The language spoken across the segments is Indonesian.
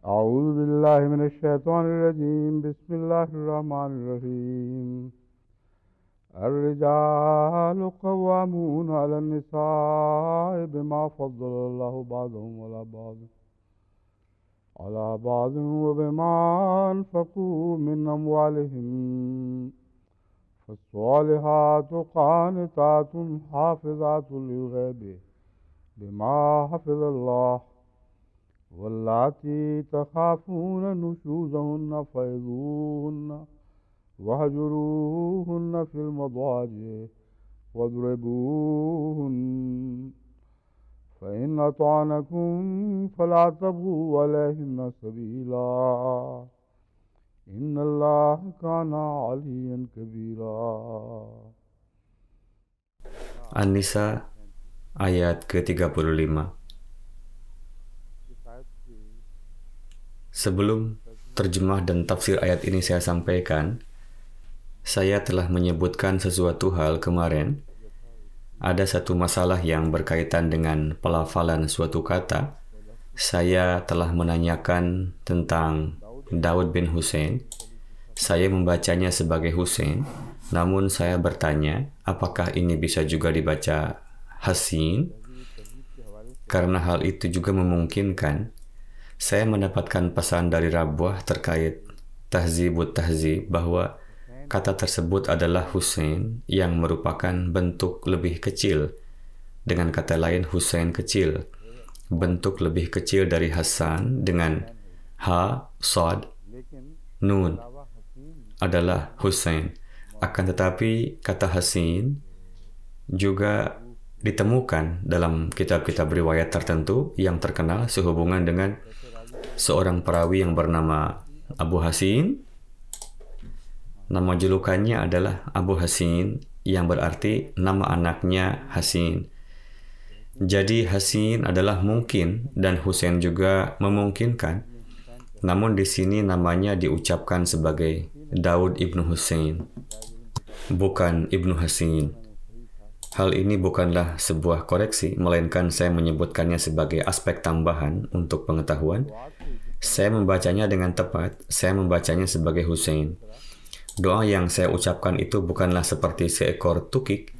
أعوذ بالله من الشيطان الرجيم بسم الله الرحمن الرحيم الرجال قوامون على النساء بما فضل الله بعضهم على بعض وبما أنفقوا من أموالهم فالصالحات قانتات حافظات للغيب بما حفظ الله واللاتي تخافون نشوزهن فعظوهن واهجروهن في المضاجع واضربوهن فإن أطعنكم فلا تبغوا عليهن سبيلا إن الله كان عليا كبيرا. An-Nisa ayat ke-35. Sebelum terjemah dan tafsir ayat ini saya sampaikan, saya telah menyebutkan sesuatu hal kemarin. Ada satu masalah yang berkaitan dengan pelafalan suatu kata. Saya telah menanyakan tentang Daud bin Husain. Saya membacanya sebagai Husain, namun saya bertanya, apakah ini bisa juga dibaca Hasin? Karena hal itu juga memungkinkan. Saya mendapatkan pesan dari Rabwah terkait Tahzibut Tahzib bahwa kata tersebut adalah Husain yang merupakan bentuk lebih kecil. Dengan kata lain, Husain kecil. Bentuk lebih kecil dari Hasan dengan Ha, Sod, Nun adalah Husain. Akan tetapi kata Hasin juga ditemukan dalam kitab-kitab riwayat tertentu yang terkenal sehubungan dengan seorang perawi yang bernama Abu Hasin. Nama julukannya adalah Abu Hasin, yang berarti nama anaknya Hasin. Jadi Hasin adalah mungkin dan Husain juga memungkinkan. Namun di sini namanya diucapkan sebagai Daud ibnu Husain, bukan ibnu Hasin. Hal ini bukanlah sebuah koreksi, melainkan saya menyebutkannya sebagai aspek tambahan untuk pengetahuan. Saya membacanya dengan tepat, saya membacanya sebagai Husain. Doa yang saya ucapkan itu bukanlah seperti seekor tukik,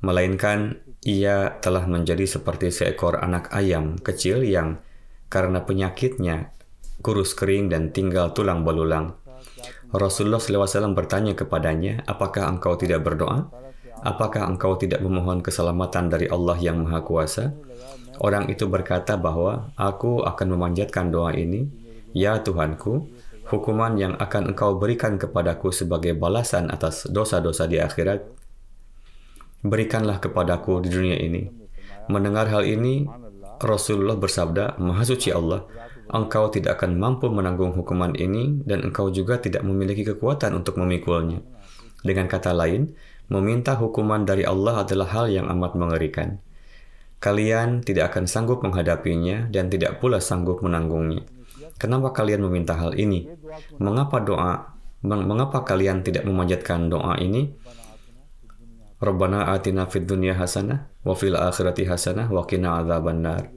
melainkan ia telah menjadi seperti seekor anak ayam kecil yang karena penyakitnya kurus kering dan tinggal tulang belulang. Rasulullah SAW bertanya kepadanya, apakah engkau tidak berdoa? Apakah engkau tidak memohon keselamatan dari Allah yang Maha Kuasa? Orang itu berkata bahwa aku akan memanjatkan doa ini, ya Tuhanku, hukuman yang akan engkau berikan kepadaku sebagai balasan atas dosa-dosa di akhirat, berikanlah kepadaku di dunia ini. Mendengar hal ini, Rasulullah bersabda, Maha Suci Allah, engkau tidak akan mampu menanggung hukuman ini dan engkau juga tidak memiliki kekuatan untuk memikulnya. Dengan kata lain, meminta hukuman dari Allah adalah hal yang amat mengerikan. Kalian tidak akan sanggup menghadapinya dan tidak pula sanggup menanggungnya. Kenapa kalian meminta hal ini? Mengapa kalian tidak memanjatkan doa ini? Rabbana atina fid dunya hasanah wa fil akhirati hasanah wa qina adzabannar.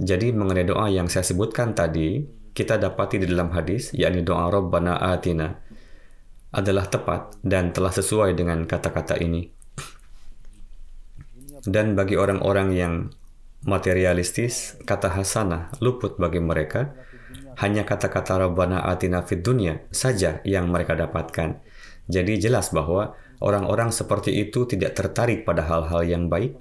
Jadi mengenai doa yang saya sebutkan tadi, kita dapati di dalam hadis, yakni doa Rabbana atina adalah tepat dan telah sesuai dengan kata-kata ini. Dan bagi orang-orang yang materialistis, kata hasanah luput bagi mereka. Hanya kata-kata Rabbana atina fid dunya saja yang mereka dapatkan. Jadi jelas bahwa orang-orang seperti itu tidak tertarik pada hal-hal yang baik.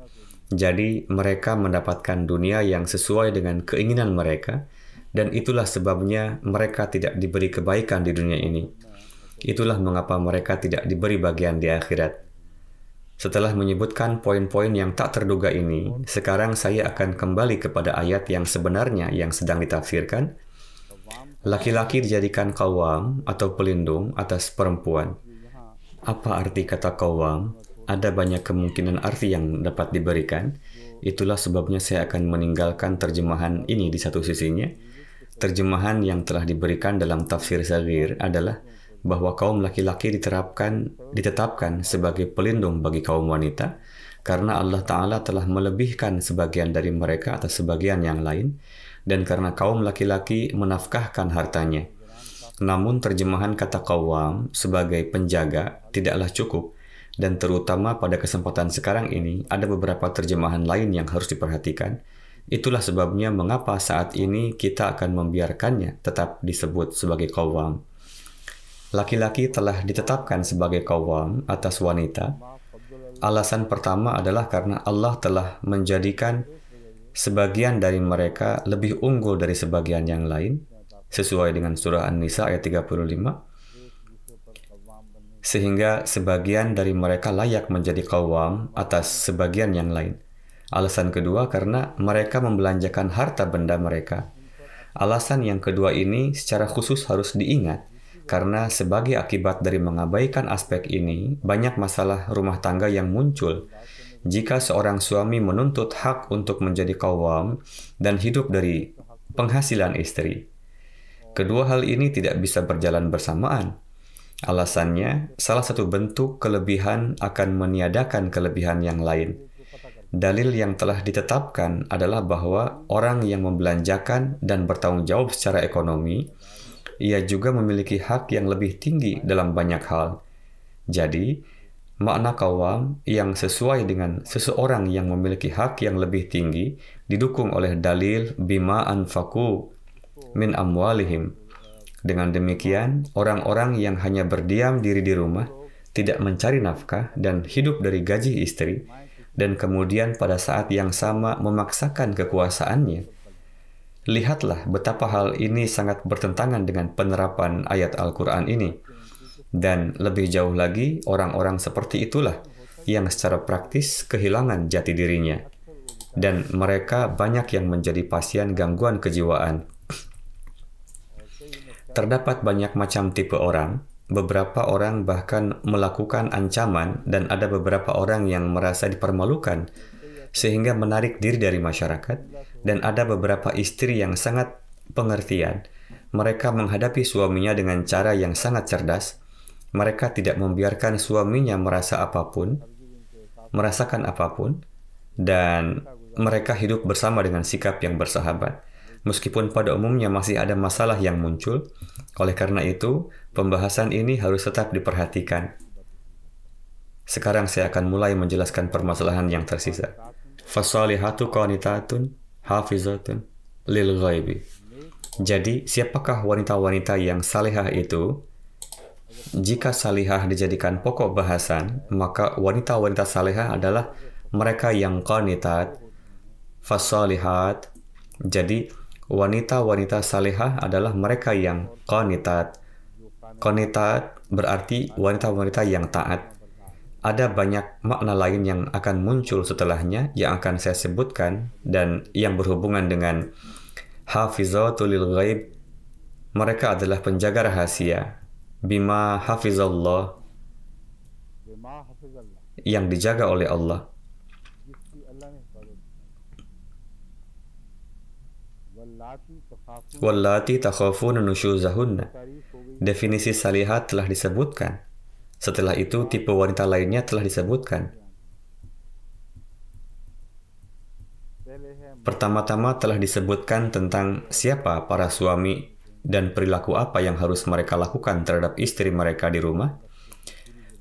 Jadi mereka mendapatkan dunia yang sesuai dengan keinginan mereka, dan itulah sebabnya mereka tidak diberi kebaikan di dunia ini. Itulah mengapa mereka tidak diberi bagian di akhirat. Setelah menyebutkan poin-poin yang tak terduga ini, sekarang saya akan kembali kepada ayat yang sebenarnya yang sedang ditafsirkan. Laki-laki dijadikan qawwam atau pelindung atas perempuan. Apa arti kata qawwam? Ada banyak kemungkinan arti yang dapat diberikan. Itulah sebabnya saya akan meninggalkan terjemahan ini di satu sisinya. Terjemahan yang telah diberikan dalam tafsir Saghir adalah bahwa kaum laki-laki ditetapkan sebagai pelindung bagi kaum wanita karena Allah Ta'ala telah melebihkan sebagian dari mereka atas sebagian yang lain, dan karena kaum laki-laki menafkahkan hartanya. Namun terjemahan kata qawwam sebagai penjaga tidaklah cukup, dan terutama pada kesempatan sekarang ini ada beberapa terjemahan lain yang harus diperhatikan. Itulah sebabnya mengapa saat ini kita akan membiarkannya tetap disebut sebagai qawwam. Laki-laki telah ditetapkan sebagai qawwam atas wanita. Alasan pertama adalah karena Allah telah menjadikan sebagian dari mereka lebih unggul dari sebagian yang lain, sesuai dengan surah An-Nisa ayat 35, sehingga sebagian dari mereka layak menjadi qawwam atas sebagian yang lain. Alasan kedua karena mereka membelanjakan harta benda mereka. Alasan yang kedua ini secara khusus harus diingat, karena sebagai akibat dari mengabaikan aspek ini, banyak masalah rumah tangga yang muncul jika seorang suami menuntut hak untuk menjadi qawwam dan hidup dari penghasilan istri. Kedua hal ini tidak bisa berjalan bersamaan. Alasannya, salah satu bentuk kelebihan akan meniadakan kelebihan yang lain. Dalil yang telah ditetapkan adalah bahwa orang yang membelanjakan dan bertanggung jawab secara ekonomi, ia juga memiliki hak yang lebih tinggi dalam banyak hal. Jadi, makna qawwam yang sesuai dengan seseorang yang memiliki hak yang lebih tinggi didukung oleh dalil bima anfaqu min amwalihim. Dengan demikian, orang-orang yang hanya berdiam diri di rumah, tidak mencari nafkah dan hidup dari gaji istri, dan kemudian pada saat yang sama memaksakan kekuasaannya. Lihatlah betapa hal ini sangat bertentangan dengan penerapan ayat Al-Quran ini. Dan lebih jauh lagi, orang-orang seperti itulah yang secara praktis kehilangan jati dirinya. Dan mereka banyak yang menjadi pasien gangguan kejiwaan. Terdapat banyak macam tipe orang. Beberapa orang bahkan melakukan ancaman dan ada beberapa orang yang merasa dipermalukan sehingga menarik diri dari masyarakat, dan ada beberapa istri yang sangat pengertian. Mereka menghadapi suaminya dengan cara yang sangat cerdas. Mereka tidak membiarkan suaminya merasakan apapun, dan mereka hidup bersama dengan sikap yang bersahabat. Meskipun pada umumnya masih ada masalah yang muncul, oleh karena itu, pembahasan ini harus tetap diperhatikan. Sekarang saya akan mulai menjelaskan permasalahan yang tersisa. Fasalihatu qanitatun hafizatun lil ghaibi. Jadi, siapakah wanita-wanita yang salihah itu? Jika salihah dijadikan pokok bahasan, maka wanita-wanita salihah adalah mereka yang qanitat, fasalihat. Jadi, wanita-wanita salihah adalah mereka yang qanitat. Qanitat berarti wanita-wanita yang taat. Ada banyak makna lain yang akan muncul setelahnya yang akan saya sebutkan dan yang berhubungan dengan hafizatul ghaib. Mereka adalah penjaga rahasia. Bima hafizallah, yang dijaga oleh Allah. Wallati takhafuna nusyuzahunna. Definisi salihat telah disebutkan. Setelah itu, tipe wanita lainnya telah disebutkan. Pertama-tama telah disebutkan tentang siapa para suami dan perilaku apa yang harus mereka lakukan terhadap istri mereka di rumah.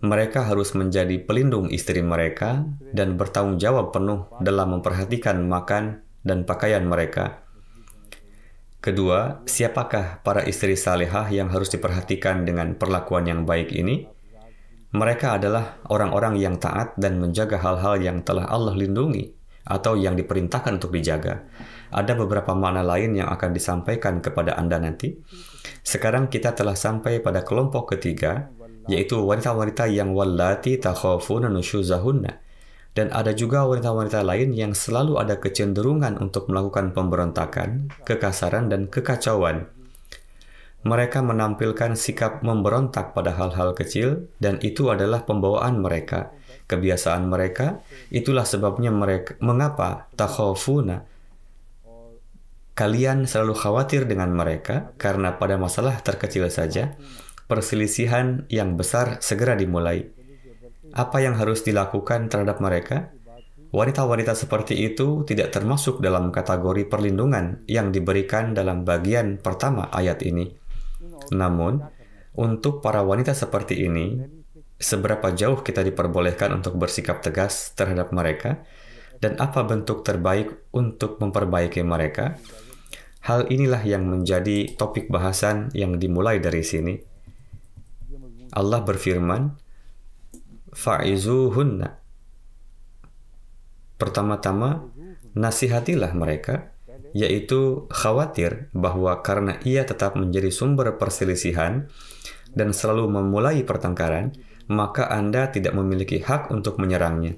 Mereka harus menjadi pelindung istri mereka dan bertanggung jawab penuh dalam memperhatikan makan dan pakaian mereka. Kedua, siapakah para istri salihah yang harus diperhatikan dengan perlakuan yang baik ini? Mereka adalah orang-orang yang taat dan menjaga hal-hal yang telah Allah lindungi atau yang diperintahkan untuk dijaga. Ada beberapa makna lain yang akan disampaikan kepada Anda nanti. Sekarang kita telah sampai pada kelompok ketiga, yaitu wanita-wanita yang wallati takhafuna nusyuzahunna. Dan ada juga wanita-wanita lain yang selalu ada kecenderungan untuk melakukan pemberontakan, kekasaran, dan kekacauan. Mereka menampilkan sikap memberontak pada hal-hal kecil, dan itu adalah pembawaan mereka, kebiasaan mereka. Itulah sebabnya mengapa takhafuna, kalian selalu khawatir dengan mereka, karena pada masalah terkecil saja, perselisihan yang besar segera dimulai. Apa yang harus dilakukan terhadap mereka? Wanita-wanita seperti itu tidak termasuk dalam kategori perlindungan yang diberikan dalam bagian pertama ayat ini. Namun, untuk para wanita seperti ini, seberapa jauh kita diperbolehkan untuk bersikap tegas terhadap mereka, dan apa bentuk terbaik untuk memperbaiki mereka? Hal inilah yang menjadi topik bahasan yang dimulai dari sini. Allah berfirman, "Fa'izuhunna." Pertama-tama, nasihatilah mereka, yaitu khawatir bahwa karena ia tetap menjadi sumber perselisihan dan selalu memulai pertengkaran, maka Anda tidak memiliki hak untuk menyerangnya.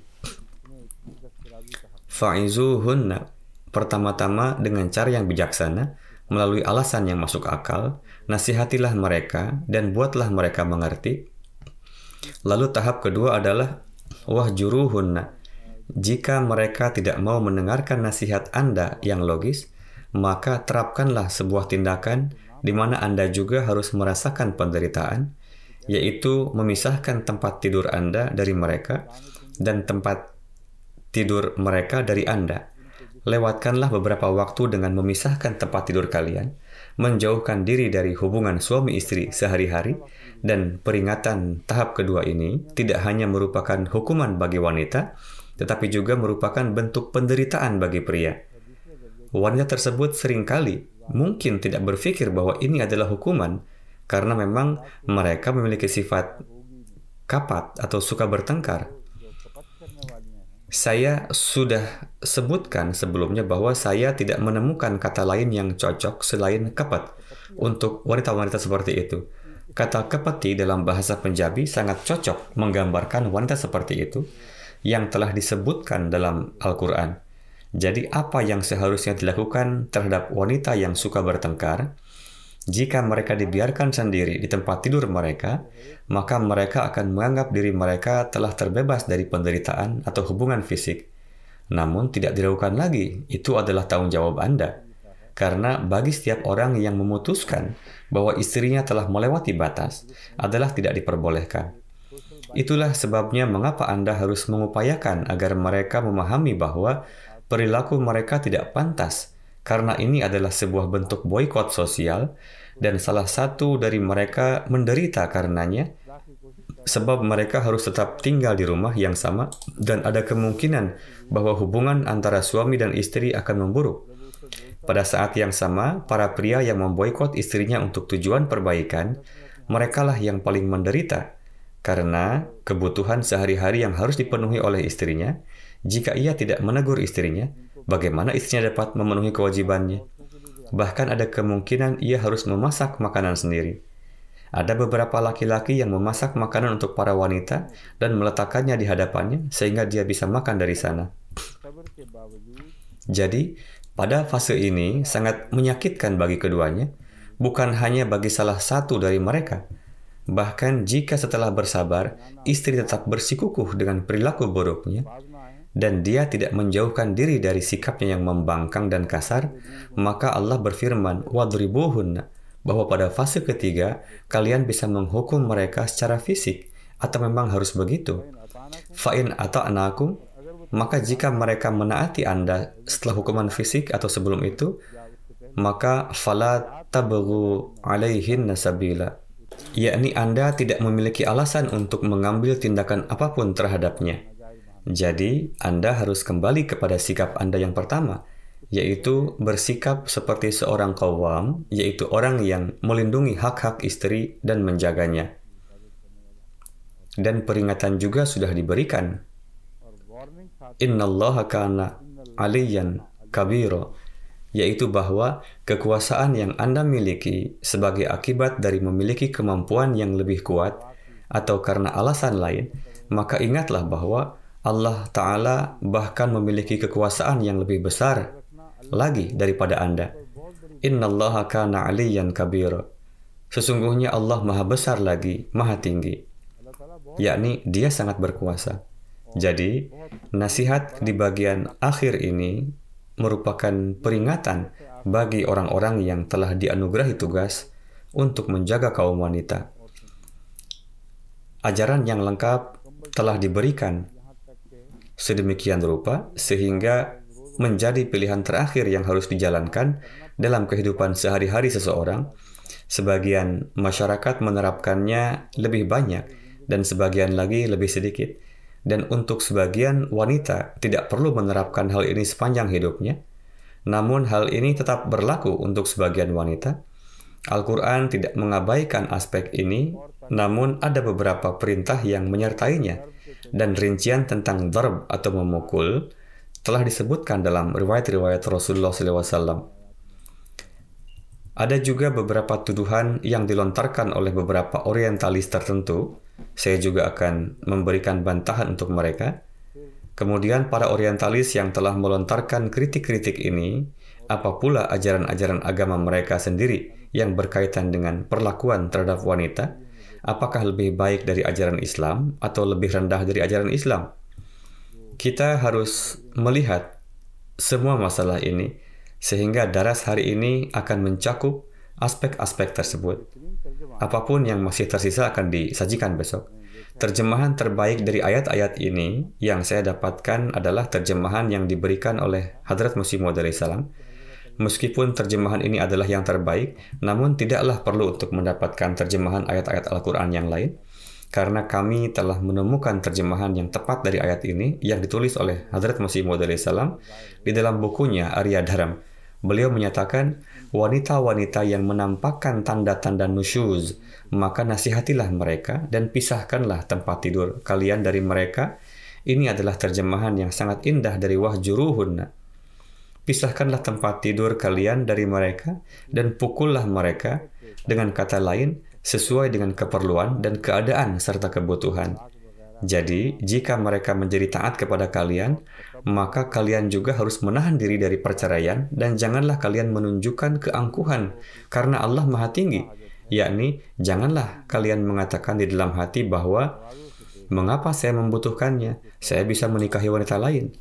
Fa'izuhunna, pertama-tama dengan cara yang bijaksana, melalui alasan yang masuk akal, nasihatilah mereka dan buatlah mereka mengerti. Lalu tahap kedua adalah wahjuruhunna. Jika mereka tidak mau mendengarkan nasihat Anda yang logis, maka terapkanlah sebuah tindakan di mana Anda juga harus merasakan penderitaan, yaitu memisahkan tempat tidur Anda dari mereka dan tempat tidur mereka dari Anda. Lewatkanlah beberapa waktu dengan memisahkan tempat tidur kalian, menjauhkan diri dari hubungan suami istri sehari-hari, dan peringatan tahap kedua ini tidak hanya merupakan hukuman bagi wanita, tetapi juga merupakan bentuk penderitaan bagi pria. Wanita tersebut seringkali mungkin tidak berpikir bahwa ini adalah hukuman, karena memang mereka memiliki sifat kapat atau suka bertengkar. Saya sudah sebutkan sebelumnya bahwa saya tidak menemukan kata lain yang cocok selain kapat untuk wanita-wanita seperti itu. Kata kapati dalam bahasa Punjabi sangat cocok menggambarkan wanita seperti itu yang telah disebutkan dalam Al-Quran. Jadi apa yang seharusnya dilakukan terhadap wanita yang suka bertengkar? Jika mereka dibiarkan sendiri di tempat tidur mereka, maka mereka akan menganggap diri mereka telah terbebas dari penderitaan atau hubungan fisik. Namun tidak dilakukan lagi, itu adalah tanggung jawab Anda. Karena bagi setiap orang yang memutuskan bahwa istrinya telah melewati batas, adalah tidak diperbolehkan. Itulah sebabnya mengapa Anda harus mengupayakan agar mereka memahami bahwa perilaku mereka tidak pantas, karena ini adalah sebuah bentuk boikot sosial, dan salah satu dari mereka menderita karenanya, sebab mereka harus tetap tinggal di rumah yang sama, dan ada kemungkinan bahwa hubungan antara suami dan istri akan memburuk. Pada saat yang sama, para pria yang memboikot istrinya untuk tujuan perbaikan, merekalah yang paling menderita, karena kebutuhan sehari-hari yang harus dipenuhi oleh istrinya. Jika ia tidak menegur istrinya, bagaimana istrinya dapat memenuhi kewajibannya? Bahkan ada kemungkinan ia harus memasak makanan sendiri. Ada beberapa laki-laki yang memasak makanan untuk para wanita dan meletakkannya di hadapannya sehingga dia bisa makan dari sana. Jadi, pada fase ini sangat menyakitkan bagi keduanya, bukan hanya bagi salah satu dari mereka. Bahkan jika setelah bersabar, istri tetap bersikukuh dengan perilaku buruknya, dan dia tidak menjauhkan diri dari sikapnya yang membangkang dan kasar, maka Allah berfirman, "Wadribuhunna," bahwa pada fase ketiga, kalian bisa menghukum mereka secara fisik, atau memang harus begitu. Fa'in ata'nakum, maka jika mereka menaati Anda setelah hukuman fisik atau sebelum itu, maka fala tabghu alaihinna sabila, yakni Anda tidak memiliki alasan untuk mengambil tindakan apapun terhadapnya. Jadi, Anda harus kembali kepada sikap Anda yang pertama, yaitu bersikap seperti seorang qawwam, yaitu orang yang melindungi hak-hak istri dan menjaganya. Dan peringatan juga sudah diberikan. Innallaha kana aliyan kabira, yaitu bahwa kekuasaan yang Anda miliki sebagai akibat dari memiliki kemampuan yang lebih kuat atau karena alasan lain, maka ingatlah bahwa Allah Ta'ala bahkan memiliki kekuasaan yang lebih besar lagi daripada Anda. Innallaha kana aliyan kabira. Sesungguhnya Allah maha besar lagi, maha tinggi. Yakni dia sangat berkuasa. Jadi, nasihat di bagian akhir ini merupakan peringatan bagi orang-orang yang telah dianugerahi tugas untuk menjaga kaum wanita. Ajaran yang lengkap telah diberikan sedemikian rupa sehingga menjadi pilihan terakhir yang harus dijalankan dalam kehidupan sehari-hari seseorang. Sebagian masyarakat menerapkannya lebih banyak dan sebagian lagi lebih sedikit. Dan untuk sebagian wanita tidak perlu menerapkan hal ini sepanjang hidupnya. Namun hal ini tetap berlaku untuk sebagian wanita. Al-Quran tidak mengabaikan aspek ini, namun ada beberapa perintah yang menyertainya. Dan rincian tentang darb atau memukul telah disebutkan dalam riwayat-riwayat Rasulullah SAW. Ada juga beberapa tuduhan yang dilontarkan oleh beberapa orientalis tertentu. Saya juga akan memberikan bantahan untuk mereka. Kemudian para orientalis yang telah melontarkan kritik-kritik ini, apa pula ajaran-ajaran agama mereka sendiri yang berkaitan dengan perlakuan terhadap wanita? Apakah lebih baik dari ajaran Islam atau lebih rendah dari ajaran Islam? Kita harus melihat semua masalah ini, sehingga daras hari ini akan mencakup aspek-aspek tersebut. Apapun yang masih tersisa akan disajikan besok. Terjemahan terbaik dari ayat-ayat ini yang saya dapatkan adalah terjemahan yang diberikan oleh Hadrat Masih Maud alaihissalam. Meskipun terjemahan ini adalah yang terbaik, namun tidaklah perlu untuk mendapatkan terjemahan ayat-ayat Al-Quran yang lain, karena kami telah menemukan terjemahan yang tepat dari ayat ini yang ditulis oleh Hadrat Masih Maud alaihissalam di dalam bukunya Arya Dharam. Beliau menyatakan, wanita-wanita yang menampakkan tanda-tanda nusyuz, maka nasihatilah mereka dan pisahkanlah tempat tidur kalian dari mereka. Ini adalah terjemahan yang sangat indah dari wahjuruhunna. Pisahkanlah tempat tidur kalian dari mereka dan pukullah mereka, dengan kata lain, sesuai dengan keperluan dan keadaan serta kebutuhan. Jadi, jika mereka menjadi taat kepada kalian, maka kalian juga harus menahan diri dari perceraian dan janganlah kalian menunjukkan keangkuhan karena Allah Maha Tinggi. Yakni, janganlah kalian mengatakan di dalam hati bahwa mengapa saya membutuhkannya? Saya bisa menikahi wanita lain.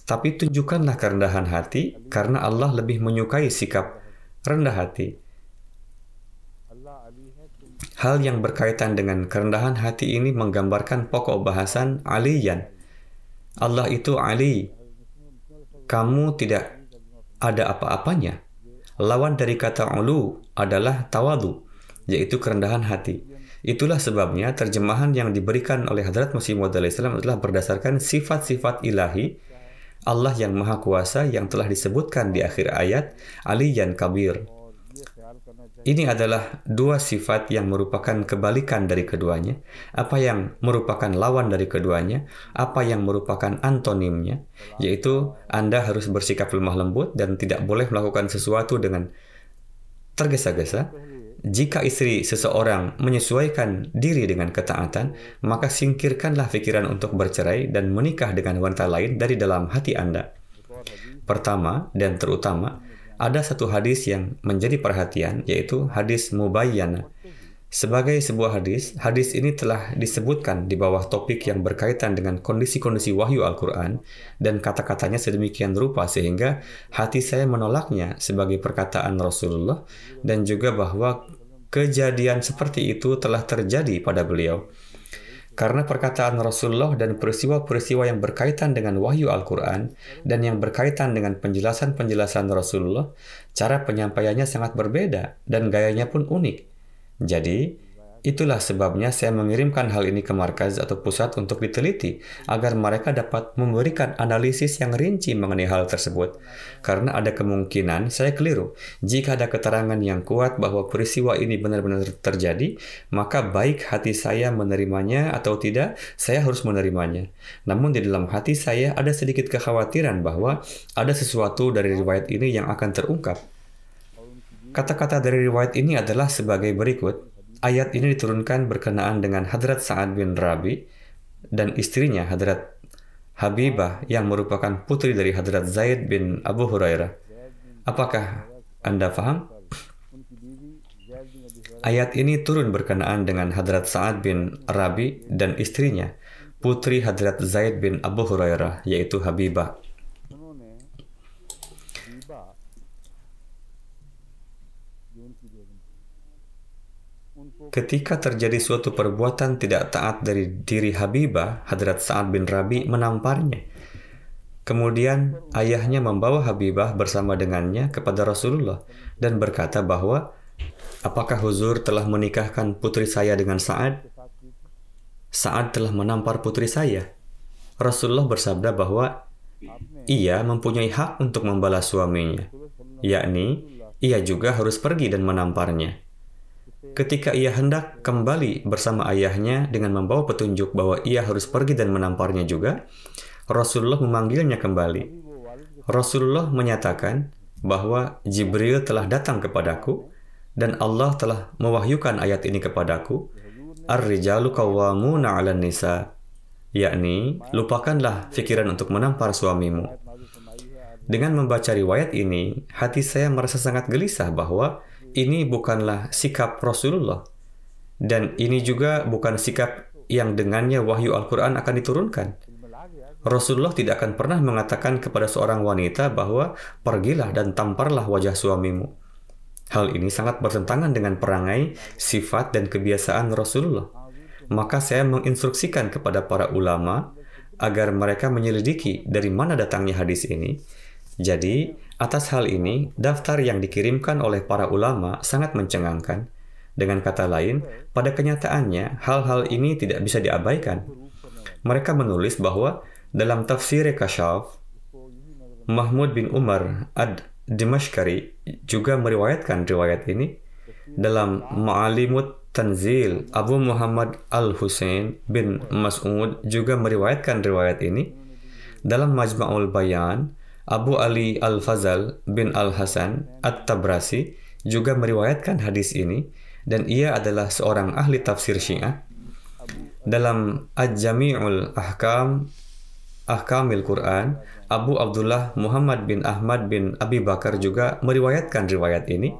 Tapi tunjukkanlah kerendahan hati karena Allah lebih menyukai sikap rendah hati. Hal yang berkaitan dengan kerendahan hati ini menggambarkan pokok bahasan aliyan. Allah itu Ali. Kamu tidak ada apa-apanya. Lawan dari kata ulu adalah tawadu, yaitu kerendahan hati. Itulah sebabnya terjemahan yang diberikan oleh Hadrat Masih Maud alaihissalam adalah berdasarkan sifat-sifat ilahi Allah yang Maha Kuasa yang telah disebutkan di akhir ayat Aliyan Kabir. Ini adalah dua sifat yang merupakan kebalikan dari keduanya, apa yang merupakan lawan dari keduanya, apa yang merupakan antonimnya, yaitu Anda harus bersikap lemah lembut dan tidak boleh melakukan sesuatu dengan tergesa-gesa. Jika istri seseorang menyesuaikan diri dengan ketaatan, maka singkirkanlah pikiran untuk bercerai dan menikah dengan wanita lain dari dalam hati Anda. Pertama dan terutama, ada satu hadis yang menjadi perhatian, yaitu hadis Mubayyana. Sebagai sebuah hadis ini telah disebutkan di bawah topik yang berkaitan dengan kondisi-kondisi wahyu Al-Quran, dan kata-katanya sedemikian rupa sehingga hati saya menolaknya sebagai perkataan Rasulullah, dan juga bahwa kejadian seperti itu telah terjadi pada beliau. Karena perkataan Rasulullah dan peristiwa-peristiwa yang berkaitan dengan wahyu Al-Quran dan yang berkaitan dengan penjelasan-penjelasan Rasulullah, cara penyampaiannya sangat berbeda dan gayanya pun unik. Jadi, itulah sebabnya saya mengirimkan hal ini ke markaz atau pusat untuk diteliti, agar mereka dapat memberikan analisis yang rinci mengenai hal tersebut. Karena ada kemungkinan saya keliru. Jika ada keterangan yang kuat bahwa peristiwa ini benar-benar terjadi, maka baik hati saya menerimanya atau tidak, saya harus menerimanya. Namun di dalam hati saya ada sedikit kekhawatiran bahwa ada sesuatu dari riwayat ini yang akan terungkap. Kata-kata dari riwayat ini adalah sebagai berikut. Ayat ini diturunkan berkenaan dengan Hadrat Sa'ad bin Rabi dan istrinya Hadrat Habibah yang merupakan putri dari Hadrat Zaid bin Abu Hurairah. Apakah Anda faham? Ayat ini turun berkenaan dengan Hadrat Sa'ad bin Rabi dan istrinya, putri Hadrat Zaid bin Abu Hurairah, yaitu Habibah. ketika terjadi suatu perbuatan tidak taat dari diri Habibah, Hadrat Sa'ad bin Rabi menamparnya. Kemudian ayahnya membawa Habibah bersama dengannya kepada Rasulullah dan berkata bahwa, apakah Huzur telah menikahkan putri saya dengan Sa'ad? Sa'ad telah menampar putri saya. Rasulullah bersabda bahwa ia mempunyai hak untuk membalas suaminya, yakni ia juga harus pergi dan menamparnya. Ketika ia hendak kembali bersama ayahnya dengan membawa petunjuk bahwa ia harus pergi dan menamparnya juga, Rasulullah memanggilnya kembali. Rasulullah menyatakan bahwa Jibril telah datang kepadaku dan Allah telah mewahyukan ayat ini kepadaku, Ar-rijalu qawwamuna 'alan nisa, yakni lupakanlah pikiran untuk menampar suamimu. Dengan membaca riwayat ini, hati saya merasa sangat gelisah bahwa ini bukanlah sikap Rasulullah, dan ini juga bukan sikap yang dengannya wahyu Al-Quran akan diturunkan. Rasulullah tidak akan pernah mengatakan kepada seorang wanita bahwa pergilah dan tamparlah wajah suamimu. Hal ini sangat bertentangan dengan perangai, sifat, dan kebiasaan Rasulullah. Maka saya menginstruksikan kepada para ulama agar mereka menyelidiki dari mana datangnya hadis ini. Jadi, atas hal ini, daftar yang dikirimkan oleh para ulama sangat mencengangkan. Dengan kata lain, pada kenyataannya, hal-hal ini tidak bisa diabaikan. Mereka menulis bahwa dalam tafsir Kashaf, Mahmud bin Umar ad-Dimashqari juga meriwayatkan riwayat ini. Dalam Ma'alimut Tanzil, Abu Muhammad al-Husain bin Mas'ud juga meriwayatkan riwayat ini. Dalam Majma'ul Bayan, Abu Ali al-Fazal bin al-Hasan at-Tabrasi juga meriwayatkan hadis ini, dan ia adalah seorang ahli tafsir Syiah. Dalam Aj-Jami'ul Ahkamil Quran, Abu Abdullah Muhammad bin Ahmad bin Abi Bakar juga meriwayatkan riwayat ini.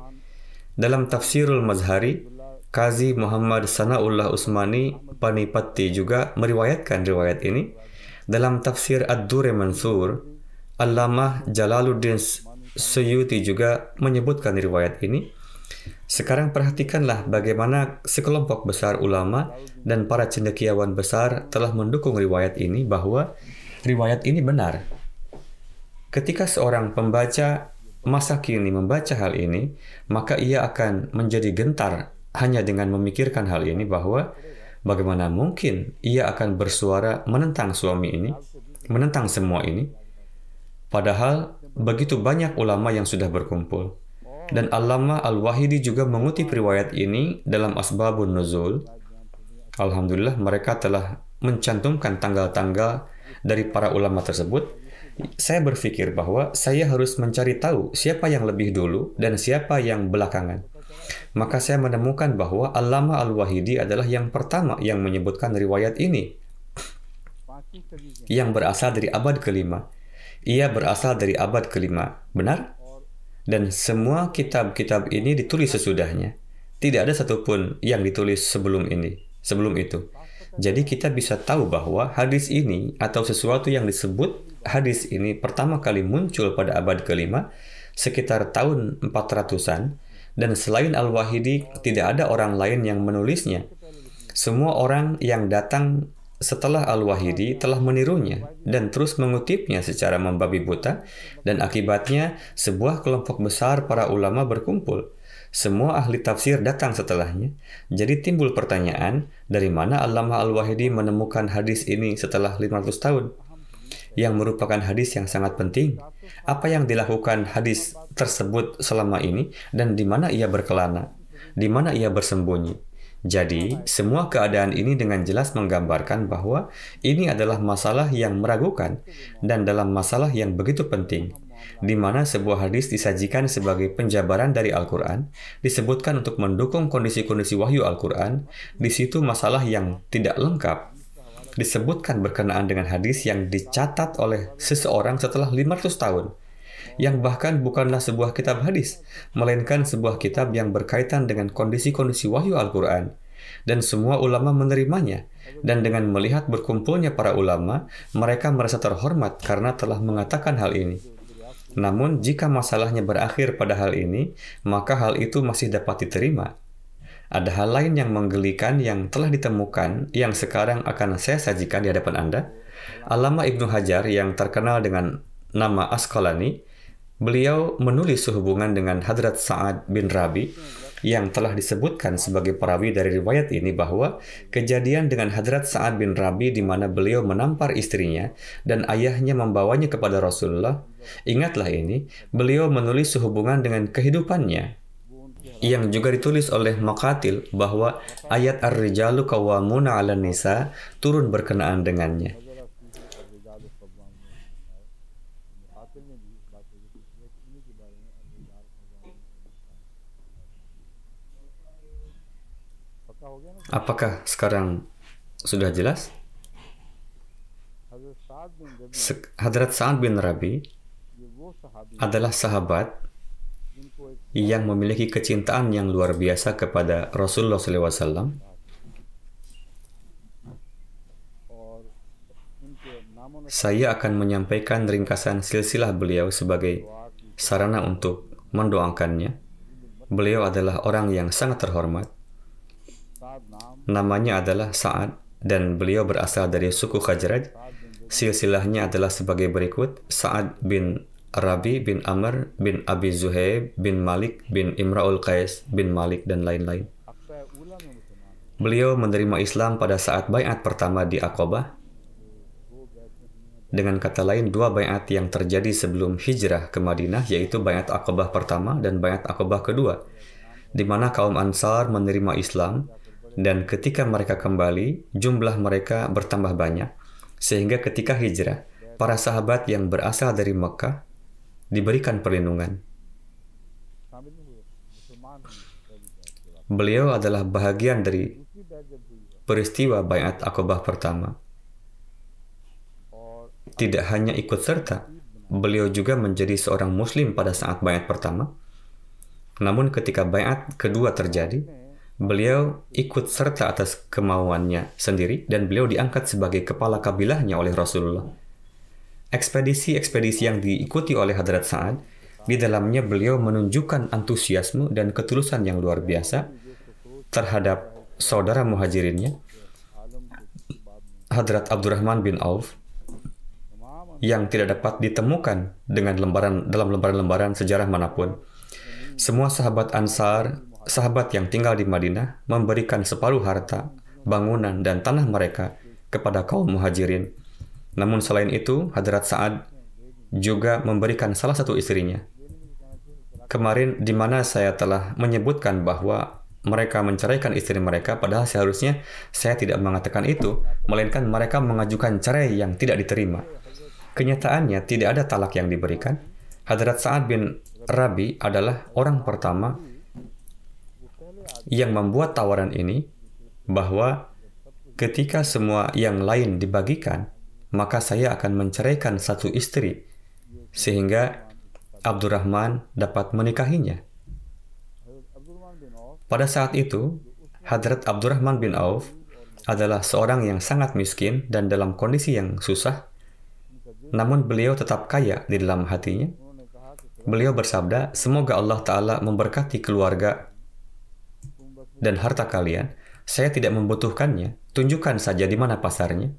Dalam Tafsirul Mazhari, Qazi Muhammad Sanaullah Usmani Panipati juga meriwayatkan riwayat ini. Dalam Tafsir Ad-Durr Mansur, Allamah Jalaluddin Suyuti juga menyebutkan riwayat ini. Sekarang perhatikanlah bagaimana sekelompok besar ulama dan para cendekiawan besar telah mendukung riwayat ini, bahwa riwayat ini benar. Ketika seorang pembaca masa kini membaca hal ini, maka ia akan menjadi gentar hanya dengan memikirkan hal ini, bahwa bagaimana mungkin ia akan bersuara menentang suami ini, menentang semua ini. Padahal begitu banyak ulama yang sudah berkumpul. Dan Allamah Al-Wahidi juga mengutip riwayat ini dalam Asbabun Nuzul. Alhamdulillah mereka telah mencantumkan tanggal-tanggal dari para ulama tersebut. Saya berpikir bahwa saya harus mencari tahu siapa yang lebih dulu dan siapa yang belakangan. Maka saya menemukan bahwa Allamah Al-Wahidi adalah yang pertama yang menyebutkan riwayat ini, yang berasal dari abad kelima. Ia berasal dari abad kelima, benar? Dan semua kitab-kitab ini ditulis sesudahnya. Tidak ada satupun yang ditulis sebelum itu. Jadi kita bisa tahu bahwa hadis ini atau sesuatu yang disebut hadis ini pertama kali muncul pada abad kelima, sekitar tahun 400-an, dan selain Al-Wahidi tidak ada orang lain yang menulisnya. Semua orang yang datang setelah Al-Wahidi telah menirunya dan terus mengutipnya secara membabi buta, dan akibatnya sebuah kelompok besar para ulama berkumpul. Semua ahli tafsir datang setelahnya. Jadi timbul pertanyaan, dari mana Allamah Al-Wahidi menemukan hadis ini setelah 500 tahun? Yang merupakan hadis yang sangat penting. Apa yang dilakukan hadis tersebut selama ini, dan di mana ia berkelana? Di mana ia bersembunyi? Jadi, semua keadaan ini dengan jelas menggambarkan bahwa ini adalah masalah yang meragukan dan dalam masalah yang begitu penting, di mana sebuah hadis disajikan sebagai penjabaran dari Al-Quran, disebutkan untuk mendukung kondisi-kondisi wahyu Al-Quran. Di situ masalah yang tidak lengkap disebutkan berkenaan dengan hadis yang dicatat oleh seseorang setelah 500 tahun, yang bahkan bukanlah sebuah kitab hadis, melainkan sebuah kitab yang berkaitan dengan kondisi-kondisi wahyu Al-Quran. Dan semua ulama menerimanya. Dan dengan melihat berkumpulnya para ulama, mereka merasa terhormat karena telah mengatakan hal ini. Namun, jika masalahnya berakhir pada hal ini, maka hal itu masih dapat diterima. Ada hal lain yang menggelikan yang telah ditemukan yang sekarang akan saya sajikan di hadapan Anda. Allamah Ibnu Hajar yang terkenal dengan nama Asqalani, beliau menulis sehubungan dengan Hadrat Sa'ad bin Rabi yang telah disebutkan sebagai perawi dari riwayat ini bahwa kejadian dengan Hadrat Sa'ad bin Rabi di mana beliau menampar istrinya dan ayahnya membawanya kepada Rasulullah. Ingatlah ini, beliau menulis sehubungan dengan kehidupannya yang juga ditulis oleh Maqatil bahwa ayat Ar-Rijalu Qawwamuna 'alan Nisa turun berkenaan dengannya. Apakah sekarang sudah jelas? Hadrat Sa'ad bin Rabi adalah sahabat yang memiliki kecintaan yang luar biasa kepada Rasulullah SAW. Saya akan menyampaikan ringkasan silsilah beliau sebagai sarana untuk mendoakannya. Beliau adalah orang yang sangat terhormat. Namanya adalah Sa'ad dan beliau berasal dari suku Khazraj. Silsilahnya adalah sebagai berikut: Sa'ad bin Rabi bin Amr bin Abi Zuhaib bin Malik bin Imra'ul Qais bin Malik dan lain-lain. Beliau menerima Islam pada saat baiat pertama di Aqabah. Dengan kata lain, dua baiat yang terjadi sebelum hijrah ke Madinah, yaitu baiat Aqabah pertama dan baiat Aqabah kedua, di mana kaum Ansar menerima Islam, dan ketika mereka kembali, jumlah mereka bertambah banyak, sehingga ketika hijrah, para sahabat yang berasal dari Mekah diberikan perlindungan. Beliau adalah bahagian dari peristiwa baiat Aqabah pertama. Tidak hanya ikut serta, beliau juga menjadi seorang muslim pada saat baiat pertama. Namun ketika baiat kedua terjadi, beliau ikut serta atas kemauannya sendiri dan beliau diangkat sebagai kepala kabilahnya oleh Rasulullah. Ekspedisi-ekspedisi yang diikuti oleh Hadrat Sa'ad, di dalamnya beliau menunjukkan antusiasme dan ketulusan yang luar biasa terhadap saudara muhajirinnya, Hadrat Abdurrahman bin Auf, yang tidak dapat ditemukan dalam lembaran-lembaran sejarah manapun. Semua sahabat Ansar, sahabat yang tinggal di Madinah, memberikan separuh harta, bangunan, dan tanah mereka kepada kaum muhajirin. Namun selain itu, Hadrat Sa'ad juga memberikan salah satu istrinya. Kemarin di mana saya telah menyebutkan bahwa mereka menceraikan istri mereka, padahal seharusnya saya tidak mengatakan itu, melainkan mereka mengajukan cerai yang tidak diterima. Kenyataannya tidak ada talak yang diberikan. Hadrat Sa'ad bin Rabi adalah orang pertama yang membuat tawaran ini, bahwa ketika semua yang lain dibagikan, maka saya akan menceraikan satu istri, sehingga Abdurrahman dapat menikahinya. Pada saat itu, Hadrat Abdurrahman bin Auf adalah seorang yang sangat miskin dan dalam kondisi yang susah, namun beliau tetap kaya di dalam hatinya. Beliau bersabda, "Semoga Allah Ta'ala memberkati keluarga dan harta kalian. Saya tidak membutuhkannya. Tunjukkan saja di mana pasarnya."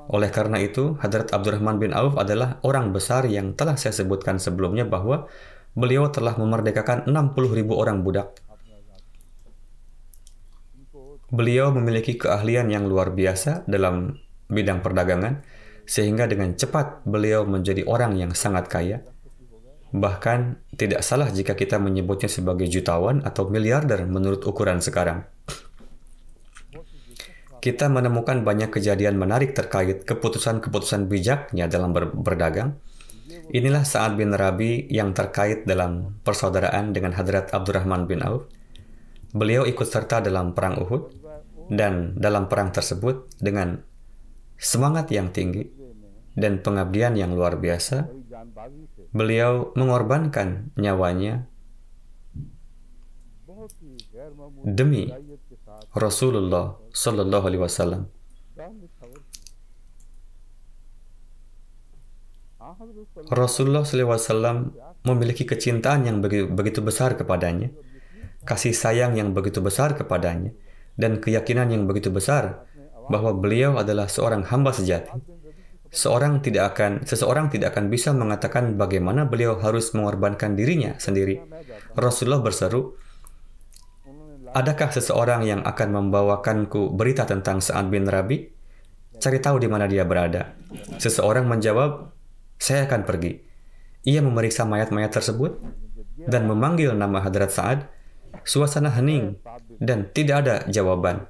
Oleh karena itu, Hadrat Abdurrahman bin Auf adalah orang besar yang telah saya sebutkan sebelumnya bahwa beliau telah memerdekakan 60.000 orang budak. Beliau memiliki keahlian yang luar biasa dalam bidang perdagangan, sehingga dengan cepat beliau menjadi orang yang sangat kaya. Bahkan tidak salah jika kita menyebutnya sebagai jutawan atau miliarder menurut ukuran sekarang. Kita menemukan banyak kejadian menarik terkait keputusan-keputusan bijaknya dalam berdagang. Inilah Sa'ad bin Rabi yang terkait dalam persaudaraan dengan Hadrat Abdurrahman bin Auf. Beliau ikut serta dalam perang Uhud, dan dalam perang tersebut dengan semangat yang tinggi dan pengabdian yang luar biasa, beliau mengorbankan nyawanya demi Rasulullah Sallallahu Alaihi Wasallam. Rasulullah Sallallahu Alaihi Wasallam memiliki kecintaan yang begitu besar kepadanya. kasih sayang yang begitu besar kepadanya, dan keyakinan yang begitu besar bahwa beliau adalah seorang hamba sejati. Seseorang tidak akan bisa mengatakan bagaimana beliau harus mengorbankan dirinya sendiri. Rasulullah berseru, "Adakah seseorang yang akan membawakanku berita tentang Sa'ad bin Rabi? Cari tahu di mana dia berada." Seseorang menjawab, "Saya akan pergi." Ia memeriksa mayat-mayat tersebut dan memanggil nama Hadrat Sa'ad. Suasana hening dan tidak ada jawaban.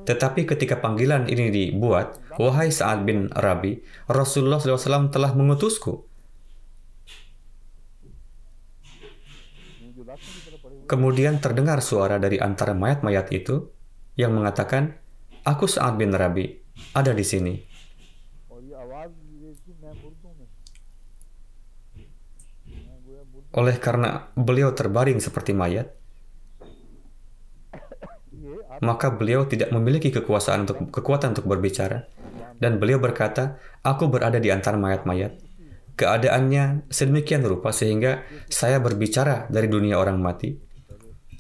Tetapi ketika panggilan ini dibuat, "Wahai Sa'ad bin Rabi, Rasulullah SAW telah mengutusku." Kemudian terdengar suara dari antara mayat-mayat itu yang mengatakan, "Aku Sa'ad bin Rabi, ada di sini." Oleh karena beliau terbaring seperti mayat, maka beliau tidak memiliki kekuatan untuk berbicara. Dan beliau berkata, "Aku berada di antara mayat-mayat. Keadaannya sedemikian rupa sehingga saya berbicara dari dunia orang mati.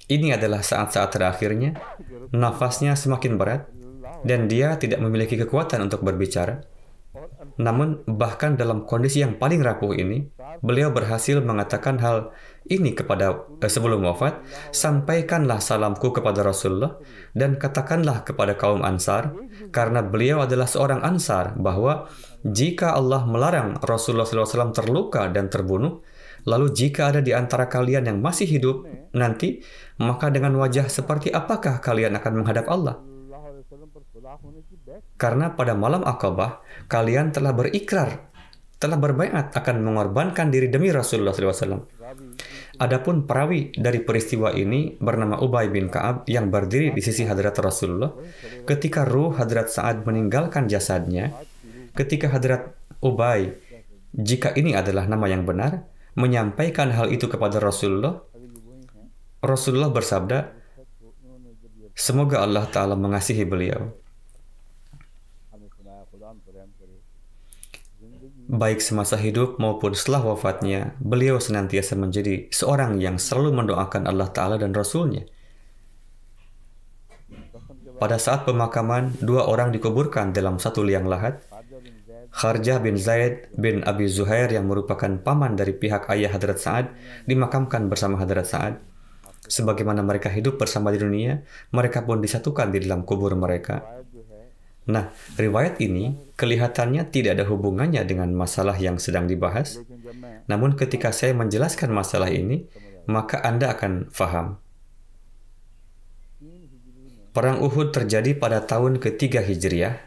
Ini adalah saat-saat terakhirnya, nafasnya semakin berat, dan dia tidak memiliki kekuatan untuk berbicara. Namun, bahkan dalam kondisi yang paling rapuh ini, beliau berhasil mengatakan hal ini sebelum wafat, sampaikanlah salamku kepada Rasulullah dan katakanlah kepada kaum Ansar, karena beliau adalah seorang Ansar, bahwa jika Allah melarang Rasulullah SAW terluka dan terbunuh, lalu jika ada di antara kalian yang masih hidup nanti, maka dengan wajah seperti apakah kalian akan menghadap Allah? Karena pada malam Aqabah, kalian telah berikrar, telah berbaiat akan mengorbankan diri demi Rasulullah SAW. Adapun perawi dari peristiwa ini bernama Ubay bin Ka'ab yang berdiri di sisi Hadrat Rasulullah. Ketika ruh Hadrat Sa'ad meninggalkan jasadnya, ketika Hadrat Ubay, jika ini adalah nama yang benar, menyampaikan hal itu kepada Rasulullah, Rasulullah bersabda, "Semoga Allah Ta'ala mengasihi beliau. Baik semasa hidup maupun setelah wafatnya, beliau senantiasa menjadi seorang yang selalu mendoakan Allah Ta'ala dan Rasulnya." Pada saat pemakaman, 2 orang dikuburkan dalam satu liang lahat. Kharjah bin Zaid bin Abi Zuhair yang merupakan paman dari pihak ayah Hadrat Sa'ad dimakamkan bersama Hadrat Sa'ad. Sebagaimana mereka hidup bersama di dunia, mereka pun disatukan di dalam kubur mereka. Nah, riwayat ini kelihatannya tidak ada hubungannya dengan masalah yang sedang dibahas. Namun ketika saya menjelaskan masalah ini, maka Anda akan faham. Perang Uhud terjadi pada tahun ke-3 Hijriah,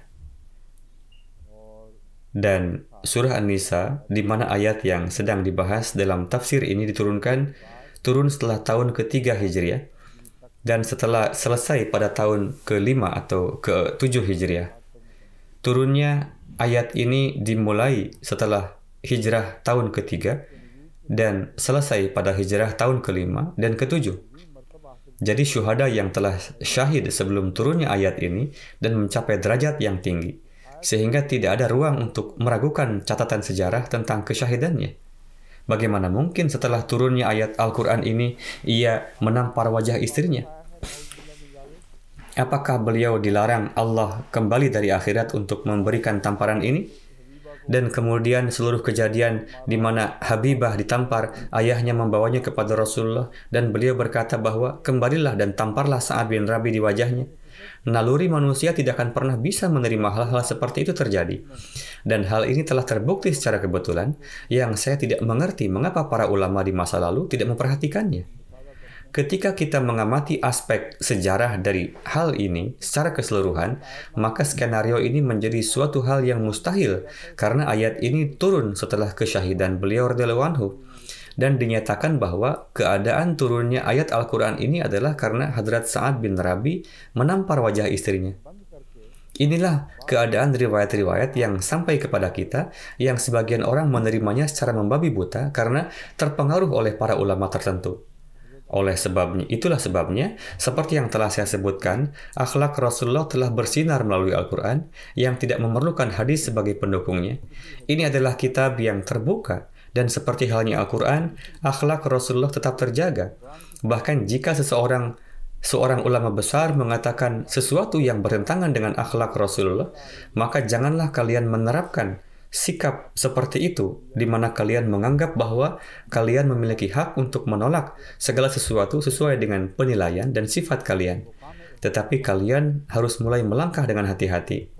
dan surah An-Nisa, di mana ayat yang sedang dibahas dalam tafsir ini turun setelah tahun ke-3 Hijriah, dan setelah selesai pada tahun ke-5 atau ke-7 Hijriah. Turunnya ayat ini dimulai setelah hijrah tahun ke-3 dan selesai pada hijrah tahun ke-5 dan ke-7. Jadi syuhada yang telah syahid sebelum turunnya ayat ini dan mencapai derajat yang tinggi, sehingga tidak ada ruang untuk meragukan catatan sejarah tentang kesyahidannya. Bagaimana mungkin setelah turunnya ayat Al-Quran ini, ia menampar wajah istrinya? Apakah beliau dilarang Allah kembali dari akhirat untuk memberikan tamparan ini? Dan kemudian seluruh kejadian di mana Habibah ditampar, ayahnya membawanya kepada Rasulullah, dan beliau berkata bahwa kembalilah dan tamparlah Sa'ad bin Rabi di wajahnya. Naluri manusia tidak akan pernah bisa menerima hal-hal seperti itu terjadi. Dan hal ini telah terbukti secara kebetulan, yang saya tidak mengerti mengapa para ulama di masa lalu tidak memperhatikannya. Ketika kita mengamati aspek sejarah dari hal ini secara keseluruhan, maka skenario ini menjadi suatu hal yang mustahil karena ayat ini turun setelah kesyahidan beliau radhiyallahu anhu, dan dinyatakan bahwa keadaan turunnya ayat Al-Quran ini adalah karena Hadrat Sa'ad bin Rabi menampar wajah istrinya. Inilah keadaan riwayat-riwayat yang sampai kepada kita, yang sebagian orang menerimanya secara membabi buta karena terpengaruh oleh para ulama tertentu. Itulah sebabnya, seperti yang telah saya sebutkan, akhlak Rasulullah telah bersinar melalui Al-Quran yang tidak memerlukan hadis sebagai pendukungnya. Ini adalah kitab yang terbuka, dan seperti halnya Al-Quran, akhlak Rasulullah tetap terjaga. Bahkan jika seorang ulama besar mengatakan sesuatu yang bertentangan dengan akhlak Rasulullah, maka janganlah kalian menerapkan sikap seperti itu, di mana kalian menganggap bahwa kalian memiliki hak untuk menolak segala sesuatu sesuai dengan penilaian dan sifat kalian. Tetapi kalian harus mulai melangkah dengan hati-hati.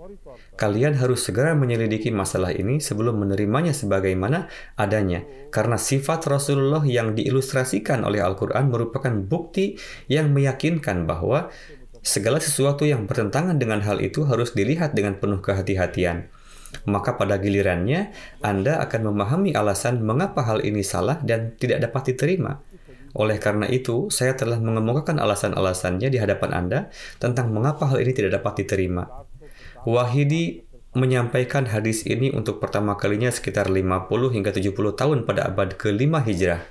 Kalian harus segera menyelidiki masalah ini sebelum menerimanya sebagaimana adanya, karena sifat Rasulullah yang diilustrasikan oleh Al-Quran merupakan bukti yang meyakinkan bahwa segala sesuatu yang bertentangan dengan hal itu harus dilihat dengan penuh kehati-hatian. Maka pada gilirannya, Anda akan memahami alasan mengapa hal ini salah dan tidak dapat diterima. Oleh karena itu, saya telah mengemukakan alasan-alasannya di hadapan Anda tentang mengapa hal ini tidak dapat diterima. Wahidi menyampaikan hadis ini untuk pertama kalinya sekitar 50 hingga 70 tahun pada abad ke-5 Hijrah.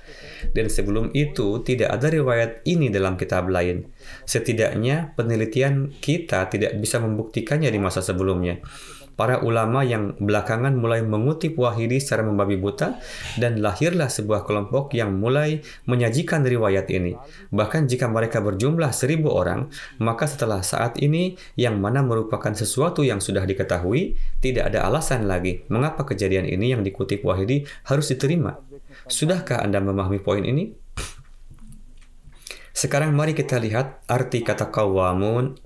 Dan sebelum itu, tidak ada riwayat ini dalam kitab lain. Setidaknya, penelitian kita tidak bisa membuktikannya di masa sebelumnya. Para ulama yang belakangan mulai mengutip Wahidi secara membabi buta, dan lahirlah sebuah kelompok yang mulai menyajikan riwayat ini. Bahkan jika mereka berjumlah 1.000 orang, maka setelah saat ini, yang mana merupakan sesuatu yang sudah diketahui, tidak ada alasan lagi mengapa kejadian ini yang dikutip Wahidi harus diterima. Sudahkah Anda memahami poin ini? Sekarang mari kita lihat arti kata qawamun.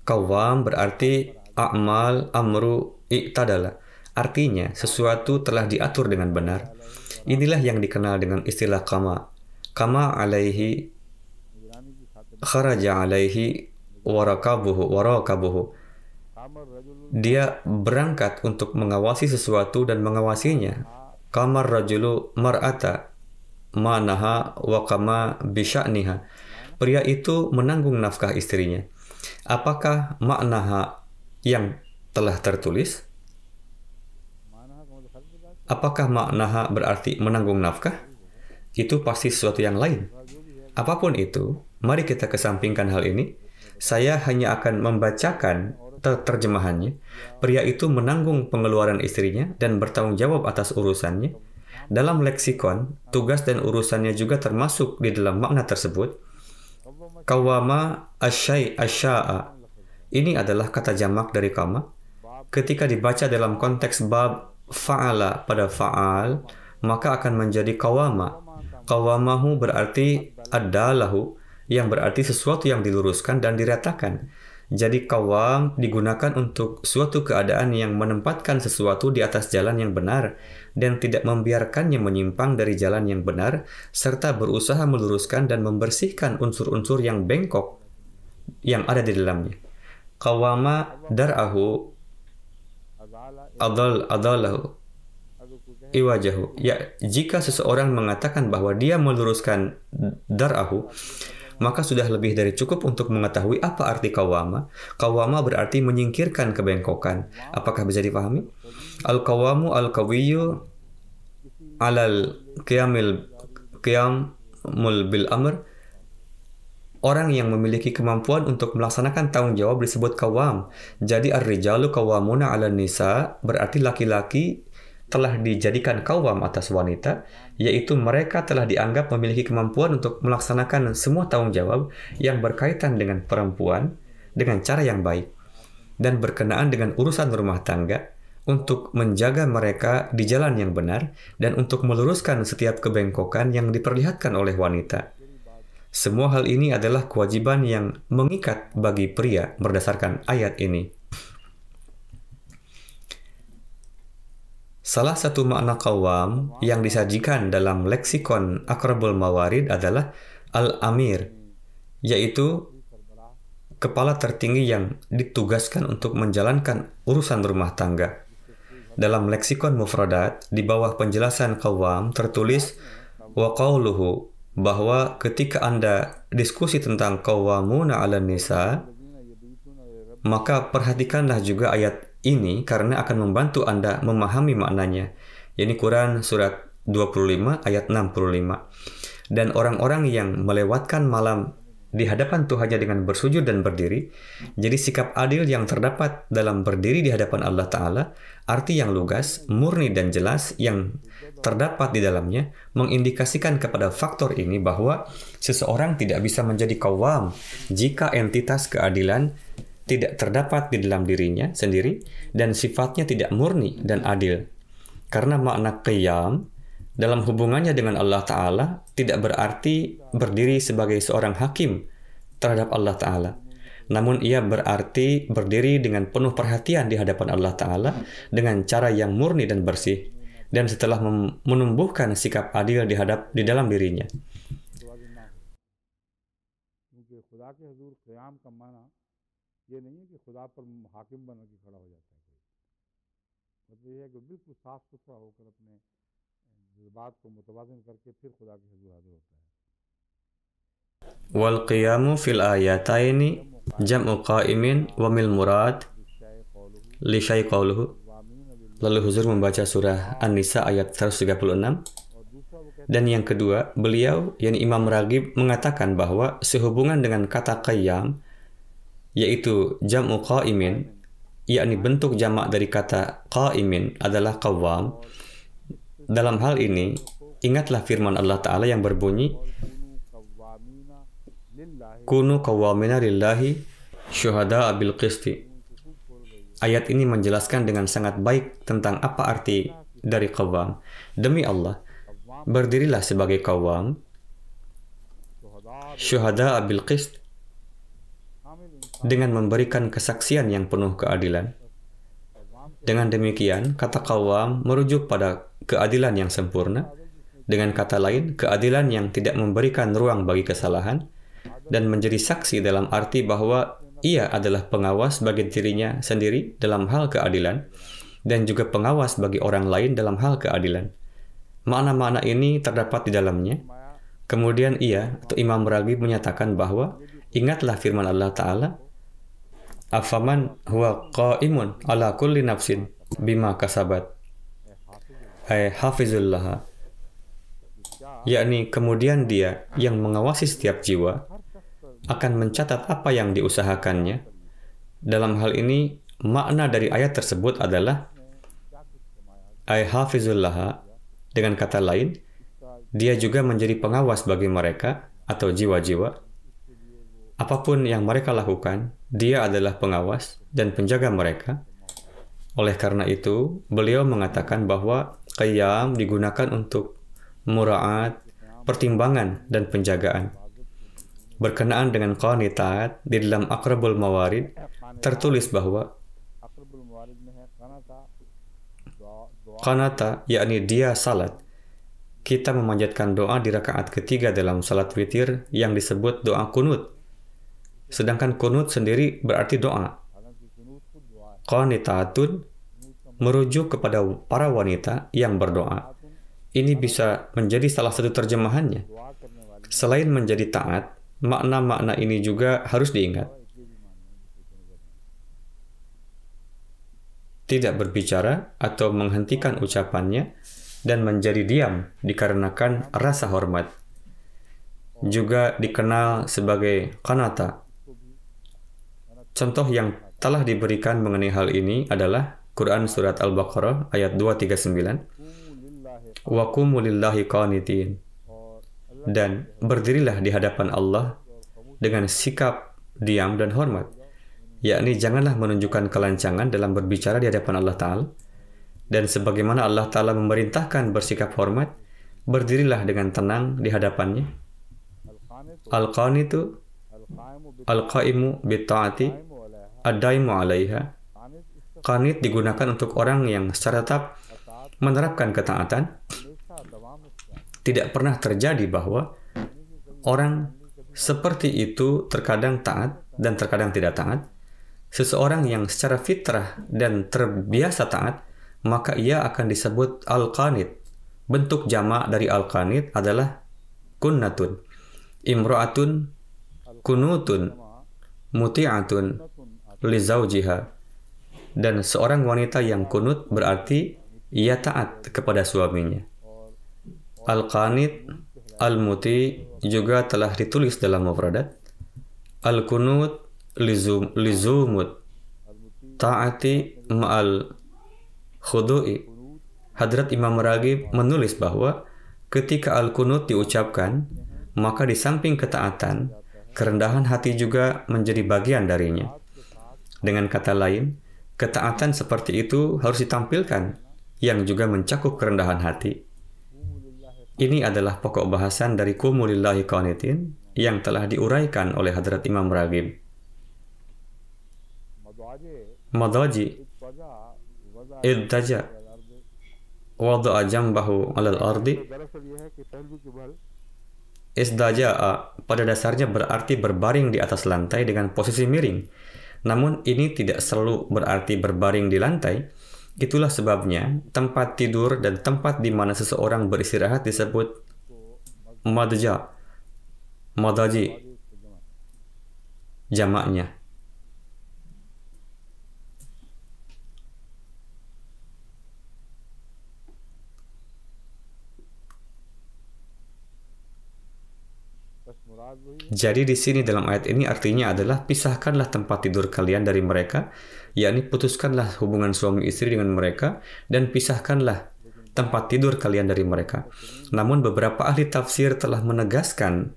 Qawam berarti a'mal, amru, i'tadala. Artinya, sesuatu telah diatur dengan benar. Inilah yang dikenal dengan istilah kama. Kama alaihi, kharaja alaihi, warakabuhu. Dia berangkat untuk mengawasi sesuatu dan mengawasinya. Kamar rajulu mar'ata, manaha wa kama bisya'niha. Pria itu menanggung nafkah istrinya. Apakah maknaha yang telah tertulis? Apakah maknaha berarti menanggung nafkah? Itu pasti sesuatu yang lain. Apapun itu, mari kita kesampingkan hal ini. Saya hanya akan membacakan terjemahannya. Pria itu menanggung pengeluaran istrinya dan bertanggung jawab atas urusannya. Dalam leksikon, tugas dan urusannya juga termasuk di dalam makna tersebut. Qawama asya'a. Ini adalah kata jamak dari kama. Ketika dibaca dalam konteks bab fa'ala pada fa'al, maka akan menjadi qawama. Qawamahu berarti adalahu, yang berarti sesuatu yang diluruskan dan diratakan. Jadi qawam digunakan untuk suatu keadaan yang menempatkan sesuatu di atas jalan yang benar dan tidak membiarkannya menyimpang dari jalan yang benar, serta berusaha meluruskan dan membersihkan unsur-unsur yang bengkok yang ada di dalamnya. Qawama dar'ahu adalahu iwajahu. Ya, jika seseorang mengatakan bahwa dia meluruskan dar'ahu, maka sudah lebih dari cukup untuk mengetahui apa arti qawama. Qawama berarti menyingkirkan kebengkokan. Apakah bisa dipahami? Al-qawamu al-qawiyyu alal qiyamul bil amr. Orang yang memiliki kemampuan untuk melaksanakan tanggung jawab disebut qawam. Jadi ar-rijalu qawwamuna 'alan nisa berarti laki-laki telah dijadikan qawam atas wanita, yaitu mereka telah dianggap memiliki kemampuan untuk melaksanakan semua tanggung jawab yang berkaitan dengan perempuan dengan cara yang baik dan berkenaan dengan urusan rumah tangga, untuk menjaga mereka di jalan yang benar dan untuk meluruskan setiap kebengkokan yang diperlihatkan oleh wanita. Semua hal ini adalah kewajiban yang mengikat bagi pria berdasarkan ayat ini. Salah satu makna qawam yang disajikan dalam leksikon Aqrabul Mawarid adalah al-amir, yaitu kepala tertinggi yang ditugaskan untuk menjalankan urusan rumah tangga. Dalam leksikon mufradat, di bawah penjelasan qawam tertulis wa qawluhu, bahwa ketika Anda diskusi tentang qawwamuna 'alan nisa, maka perhatikanlah juga ayat ini karena akan membantu Anda memahami maknanya. Ini Quran surat 25 ayat 65. Dan orang-orang yang melewatkan malam di hadapan Tuhannya dengan bersujud dan berdiri. Jadi sikap adil yang terdapat dalam berdiri di hadapan Allah Ta'ala, arti yang lugas, murni dan jelas yang terdapat di dalamnya, mengindikasikan kepada faktor ini bahwa seseorang tidak bisa menjadi qawwam jika entitas keadilan tidak terdapat di dalam dirinya sendiri dan sifatnya tidak murni dan adil. Karena makna qiyam dalam hubungannya dengan Allah Ta'ala tidak berarti berdiri sebagai seorang hakim terhadap Allah Ta'ala. Namun ia berarti berdiri dengan penuh perhatian di hadapan Allah Ta'ala dengan cara yang murni dan bersih. Dan setelah menumbuhkan sikap adil di dalam dirinya. Wal qiyamu fil ayataini jam'u qa'imin wa mil murad li syai qawluhu. Lalu Huzur membaca surah An-Nisa ayat 136. Dan yang kedua, beliau, yakni Imam Raghib, mengatakan bahwa sehubungan dengan kata qayyam, yaitu jam'u qa'imin, yakni bentuk jamak dari kata qa'imin adalah qawwam. Dalam hal ini, ingatlah firman Allah Ta'ala yang berbunyi, Kunu qawwamina lillahi syuhada'a bil qisti. Ayat ini menjelaskan dengan sangat baik tentang apa arti dari qawwam. Demi Allah, berdirilah sebagai qawwam, syuhada'a bil qist, dengan memberikan kesaksian yang penuh keadilan. Dengan demikian, kata qawwam merujuk pada keadilan yang sempurna. Dengan kata lain, keadilan yang tidak memberikan ruang bagi kesalahan, dan menjadi saksi dalam arti bahwa ia adalah pengawas bagi dirinya sendiri dalam hal keadilan, dan juga pengawas bagi orang lain dalam hal keadilan. Makna-makna ini terdapat di dalamnya. Kemudian ia, atau Imam Raghib, menyatakan bahwa ingatlah firman Allah Ta'ala, Afaman huwa qa'imun ala kulli nafsin bima kasabat ay hafizullah, yakni kemudian dia yang mengawasi setiap jiwa akan mencatat apa yang diusahakannya. Dalam hal ini, makna dari ayat tersebut adalah ay hafizullah. Dengan kata lain, dia juga menjadi pengawas bagi mereka atau jiwa-jiwa. Apapun yang mereka lakukan, dia adalah pengawas dan penjaga mereka. Oleh karena itu, beliau mengatakan bahwa qiyam digunakan untuk mura'at, pertimbangan, dan penjagaan. Berkenaan dengan qanitat, di dalam Aqrabul Mawarid tertulis bahwa qanata, yakni dia salat. Kita memanjatkan doa di rakaat ketiga dalam salat witir yang disebut doa kunut. Sedangkan kunut sendiri berarti doa. Qanitatun merujuk kepada para wanita yang berdoa. Ini bisa menjadi salah satu terjemahannya. Selain menjadi taat, makna-makna ini juga harus diingat. Tidak berbicara atau menghentikan ucapannya dan menjadi diam dikarenakan rasa hormat. Juga dikenal sebagai qanata. Contoh yang telah diberikan mengenai hal ini adalah Quran Surat Al-Baqarah ayat 239. Wa qumu lillahi qanitin. Dan berdirilah di hadapan Allah dengan sikap diam dan hormat, yakni janganlah menunjukkan kelancangan dalam berbicara di hadapan Allah Ta'ala. Dan sebagaimana Allah Ta'ala memerintahkan bersikap hormat, berdirilah dengan tenang di hadapannya. Al-qanitu al-qaimu bitta'ati ad-daimu alaiha. Qanit digunakan untuk orang yang secara tetap menerapkan ketaatan. Tidak pernah terjadi bahwa orang seperti itu terkadang taat dan terkadang tidak taat. Seseorang yang secara fitrah dan terbiasa taat, maka ia akan disebut al-qanit. Bentuk jamak dari al-qanit adalah kunnatun. Imra'atun kunutun muti'atun li zawjiha. Dan seorang wanita yang kunut berarti ia taat kepada suaminya. Al-qanit, al-muti juga telah ditulis dalam mufradat. al-kunut lizumut ta'ati ma'al khudu'i. Hadrat Imam Raghib menulis bahwa ketika al-kunut diucapkan, maka di samping ketaatan, kerendahan hati juga menjadi bagian darinya. Dengan kata lain, ketaatan seperti itu harus ditampilkan, yang juga mencakup kerendahan hati. Ini adalah pokok bahasan dari Qumu lillahi qanitin yang telah diuraikan oleh Hadrat Imam Raghib. Madaji iddaja wada'a jambahu alal ardi. Isdaja'a pada dasarnya berarti berbaring di atas lantai dengan posisi miring. Namun ini tidak selalu berarti berbaring di lantai. Itulah sebabnya tempat tidur dan tempat di mana seseorang beristirahat disebut madja, madaji, jamaknya. Jadi di sini dalam ayat ini artinya adalah pisahkanlah tempat tidur kalian dari mereka, yakni putuskanlah hubungan suami istri dengan mereka dan pisahkanlah tempat tidur kalian dari mereka. Namun beberapa ahli tafsir telah menegaskan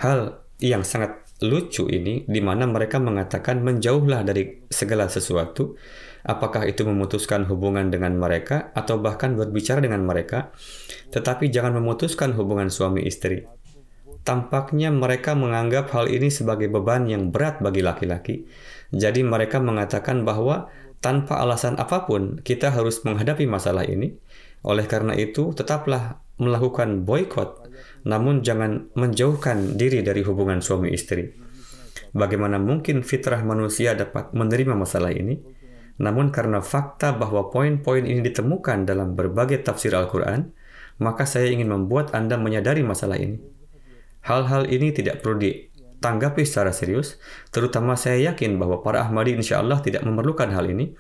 hal yang sangat lucu ini, di mana mereka mengatakan menjauhlah dari segala sesuatu, apakah itu memutuskan hubungan dengan mereka atau bahkan berbicara dengan mereka, tetapi jangan memutuskan hubungan suami istri. Tampaknya mereka menganggap hal ini sebagai beban yang berat bagi laki-laki. Jadi mereka mengatakan bahwa tanpa alasan apapun kita harus menghadapi masalah ini. Oleh karena itu, tetaplah melakukan boikot, namun jangan menjauhkan diri dari hubungan suami istri. Bagaimana mungkin fitrah manusia dapat menerima masalah ini? Namun karena fakta bahwa poin-poin ini ditemukan dalam berbagai tafsir Al-Quran, maka saya ingin membuat Anda menyadari masalah ini. Hal-hal ini tidak perlu ditanggapi secara serius, terutama saya yakin bahwa para Ahmadi insya Allah tidak memerlukan hal ini,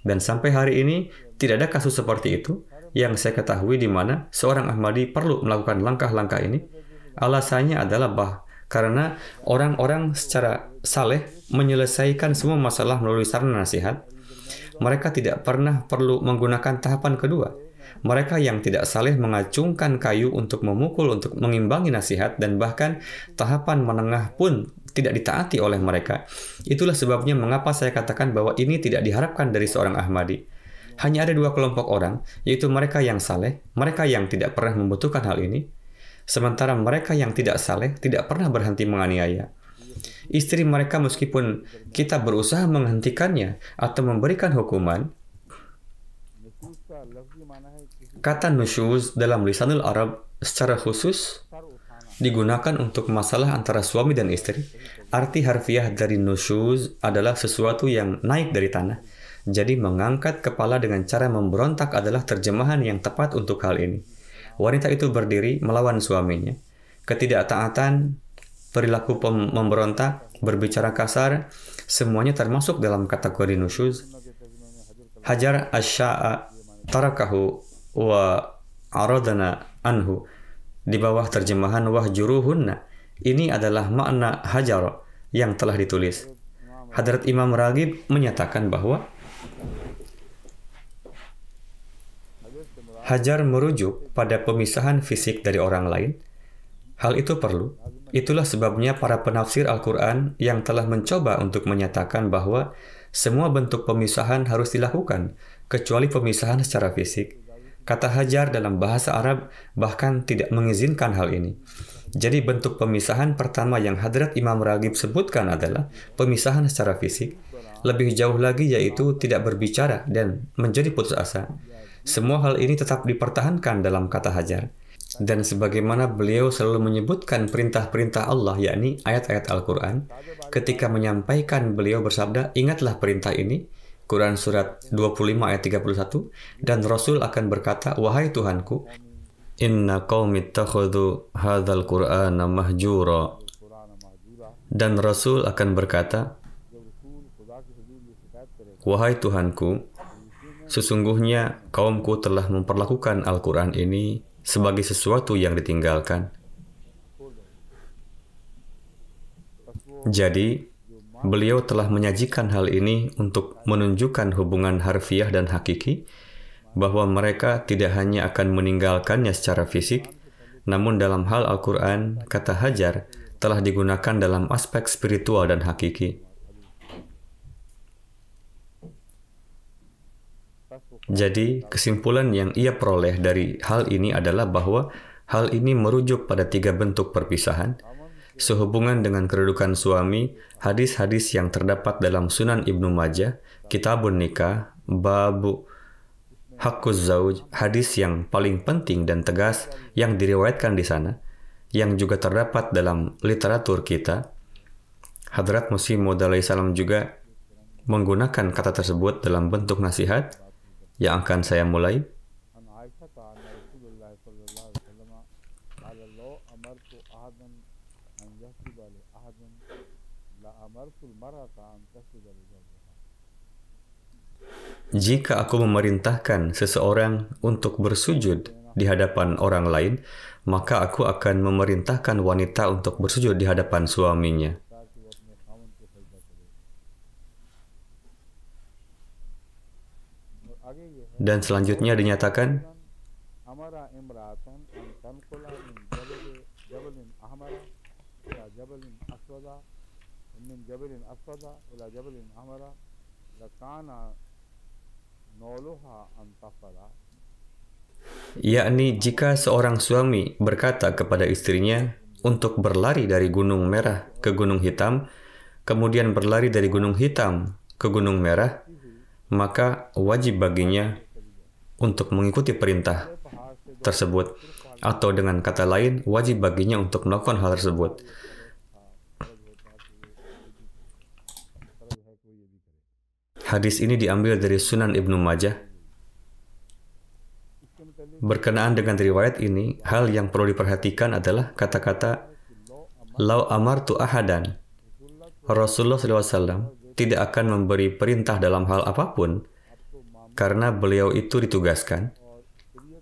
dan sampai hari ini tidak ada kasus seperti itu yang saya ketahui di mana seorang Ahmadi perlu melakukan langkah-langkah ini. Alasannya adalah karena orang-orang secara saleh menyelesaikan semua masalah melalui sarana nasihat. Mereka tidak pernah perlu menggunakan tahapan kedua. Mereka yang tidak saleh mengacungkan kayu untuk memukul, untuk mengimbangi nasihat, dan bahkan tahapan menengah pun tidak ditaati oleh mereka. Itulah sebabnya mengapa saya katakan bahwa ini tidak diharapkan dari seorang Ahmadi. Hanya ada dua kelompok orang, yaitu mereka yang saleh, mereka yang tidak pernah membutuhkan hal ini, sementara mereka yang tidak saleh tidak pernah berhenti menganiaya. Istri mereka meskipun kita berusaha menghentikannya atau memberikan hukuman. Kata nusyuz dalam lisanul Arab secara khusus digunakan untuk masalah antara suami dan istri. Arti harfiah dari nusyuz adalah sesuatu yang naik dari tanah. Jadi mengangkat kepala dengan cara memberontak adalah terjemahan yang tepat untuk hal ini. Wanita itu berdiri melawan suaminya. Ketidaktaatan, perilaku memberontak, berbicara kasar, semuanya termasuk dalam kategori nusyuz. Hajar asya'a tarakahu wa aradana anhu. Di bawah terjemahan wahjuruhunna, ini adalah makna hajar yang telah ditulis. Hadrat Imam Raghib menyatakan bahwa hajar merujuk pada pemisahan fisik dari orang lain. Hal itu perlu. Itulah sebabnya para penafsir Al-Quran yang telah mencoba untuk menyatakan bahwa semua bentuk pemisahan harus dilakukan, kecuali pemisahan secara fisik. Kata hajar dalam bahasa Arab bahkan tidak mengizinkan hal ini. Jadi bentuk pemisahan pertama yang Hadrat Imam Raghib sebutkan adalah pemisahan secara fisik. Lebih jauh lagi yaitu tidak berbicara dan menjadi putus asa. Semua hal ini tetap dipertahankan dalam kata hajar. Dan sebagaimana beliau selalu menyebutkan perintah-perintah Allah, yakni ayat-ayat Al-Quran, ketika menyampaikan beliau bersabda, ingatlah perintah ini, Quran Surat 25 ayat 31, dan Rasul akan berkata, wahai Tuhanku, inna qaumi ittakhadhu hadzal Qur'ana mahjura. Dan Rasul akan berkata, wahai Tuhanku, sesungguhnya kaumku telah memperlakukan Al-Quran ini sebagai sesuatu yang ditinggalkan. Jadi, beliau telah menyajikan hal ini untuk menunjukkan hubungan harfiah dan hakiki, bahwa mereka tidak hanya akan meninggalkannya secara fisik, namun dalam hal Al-Quran, kata hajar telah digunakan dalam aspek spiritual dan hakiki. Jadi, kesimpulan yang ia peroleh dari hal ini adalah bahwa hal ini merujuk pada 3 bentuk perpisahan, sehubungan dengan kedudukan suami, hadis-hadis yang terdapat dalam Sunan Ibnu Majah, Kitabun Nikah, Babu Haqquz Zauj, hadis yang paling penting dan tegas yang diriwayatkan di sana, yang juga terdapat dalam literatur kita. Hadrat Masih Maud alaihi salam juga menggunakan kata tersebut dalam bentuk nasihat yang akan saya mulai. Jika aku memerintahkan seseorang untuk bersujud di hadapan orang lain, maka aku akan memerintahkan wanita untuk bersujud di hadapan suaminya. Dan selanjutnya dinyatakan, yakni jika seorang suami berkata kepada istrinya untuk berlari dari Gunung Merah ke Gunung Hitam, kemudian berlari dari Gunung Hitam ke Gunung Merah, maka wajib baginya untuk mengikuti perintah tersebut, atau dengan kata lain, wajib baginya untuk melakukan hal tersebut. Hadis ini diambil dari Sunan Ibnu Majah. Berkenaan dengan riwayat ini, hal yang perlu diperhatikan adalah kata-kata "Lau amartu ahadan". Rasulullah SAW tidak akan memberi perintah dalam hal apapun karena beliau itu ditugaskan,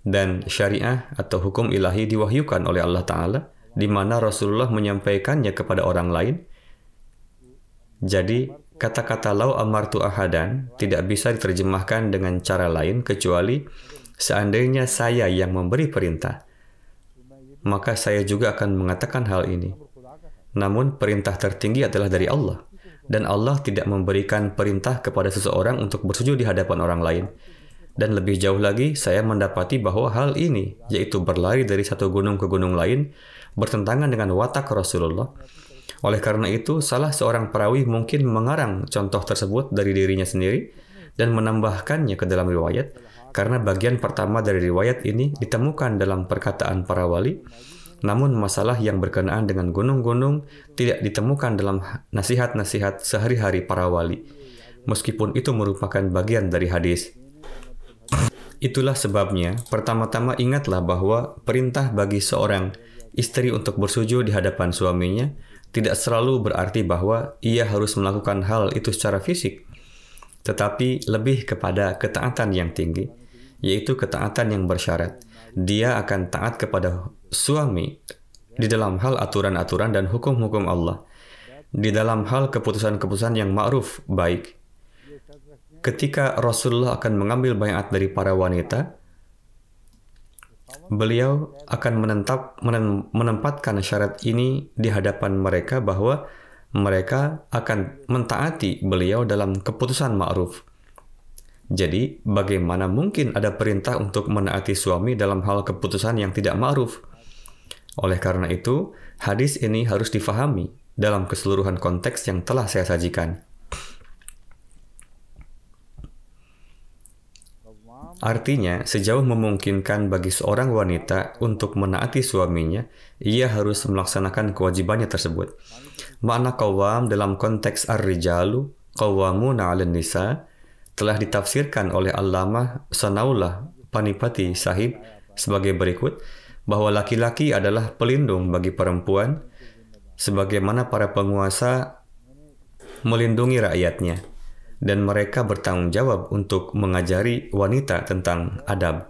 dan syariah atau hukum ilahi diwahyukan oleh Allah Ta'ala, di mana Rasulullah menyampaikannya kepada orang lain. Jadi, kata-kata "lau amartu ahadan" tidak bisa diterjemahkan dengan cara lain kecuali seandainya saya yang memberi perintah, maka saya juga akan mengatakan hal ini. Namun, perintah tertinggi adalah dari Allah, dan Allah tidak memberikan perintah kepada seseorang untuk bersujud di hadapan orang lain. Dan lebih jauh lagi, saya mendapati bahwa hal ini, yaitu berlari dari satu gunung ke gunung lain, bertentangan dengan watak Rasulullah. Oleh karena itu, salah seorang perawi mungkin mengarang contoh tersebut dari dirinya sendiri dan menambahkannya ke dalam riwayat, karena bagian pertama dari riwayat ini ditemukan dalam perkataan para wali, namun masalah yang berkenaan dengan gunung-gunung tidak ditemukan dalam nasihat-nasihat sehari-hari para wali, meskipun itu merupakan bagian dari hadis. Itulah sebabnya, pertama-tama ingatlah bahwa perintah bagi seorang istri untuk bersujud di hadapan suaminya tidak selalu berarti bahwa ia harus melakukan hal itu secara fisik, tetapi lebih kepada ketaatan yang tinggi, yaitu ketaatan yang bersyarat. Dia akan taat kepada suami di dalam hal aturan-aturan dan hukum-hukum Allah, di dalam hal keputusan-keputusan yang ma'ruf, baik. Ketika Rasulullah akan mengambil baiat dari para wanita, beliau akan menempatkan syarat ini di hadapan mereka bahwa mereka akan mentaati beliau dalam keputusan ma'ruf. Jadi, bagaimana mungkin ada perintah untuk menaati suami dalam hal keputusan yang tidak ma'ruf? Oleh karena itu, hadis ini harus difahami dalam keseluruhan konteks yang telah saya sajikan. Artinya, sejauh memungkinkan bagi seorang wanita untuk menaati suaminya, ia harus melaksanakan kewajibannya tersebut. Makna qawwam dalam konteks ar-rijalu qawwamuna 'alan nisa telah ditafsirkan oleh Allamah Sanaullah Panipati Sahib sebagai berikut, bahwa laki-laki adalah pelindung bagi perempuan sebagaimana para penguasa melindungi rakyatnya, dan mereka bertanggung jawab untuk mengajari wanita tentang adab.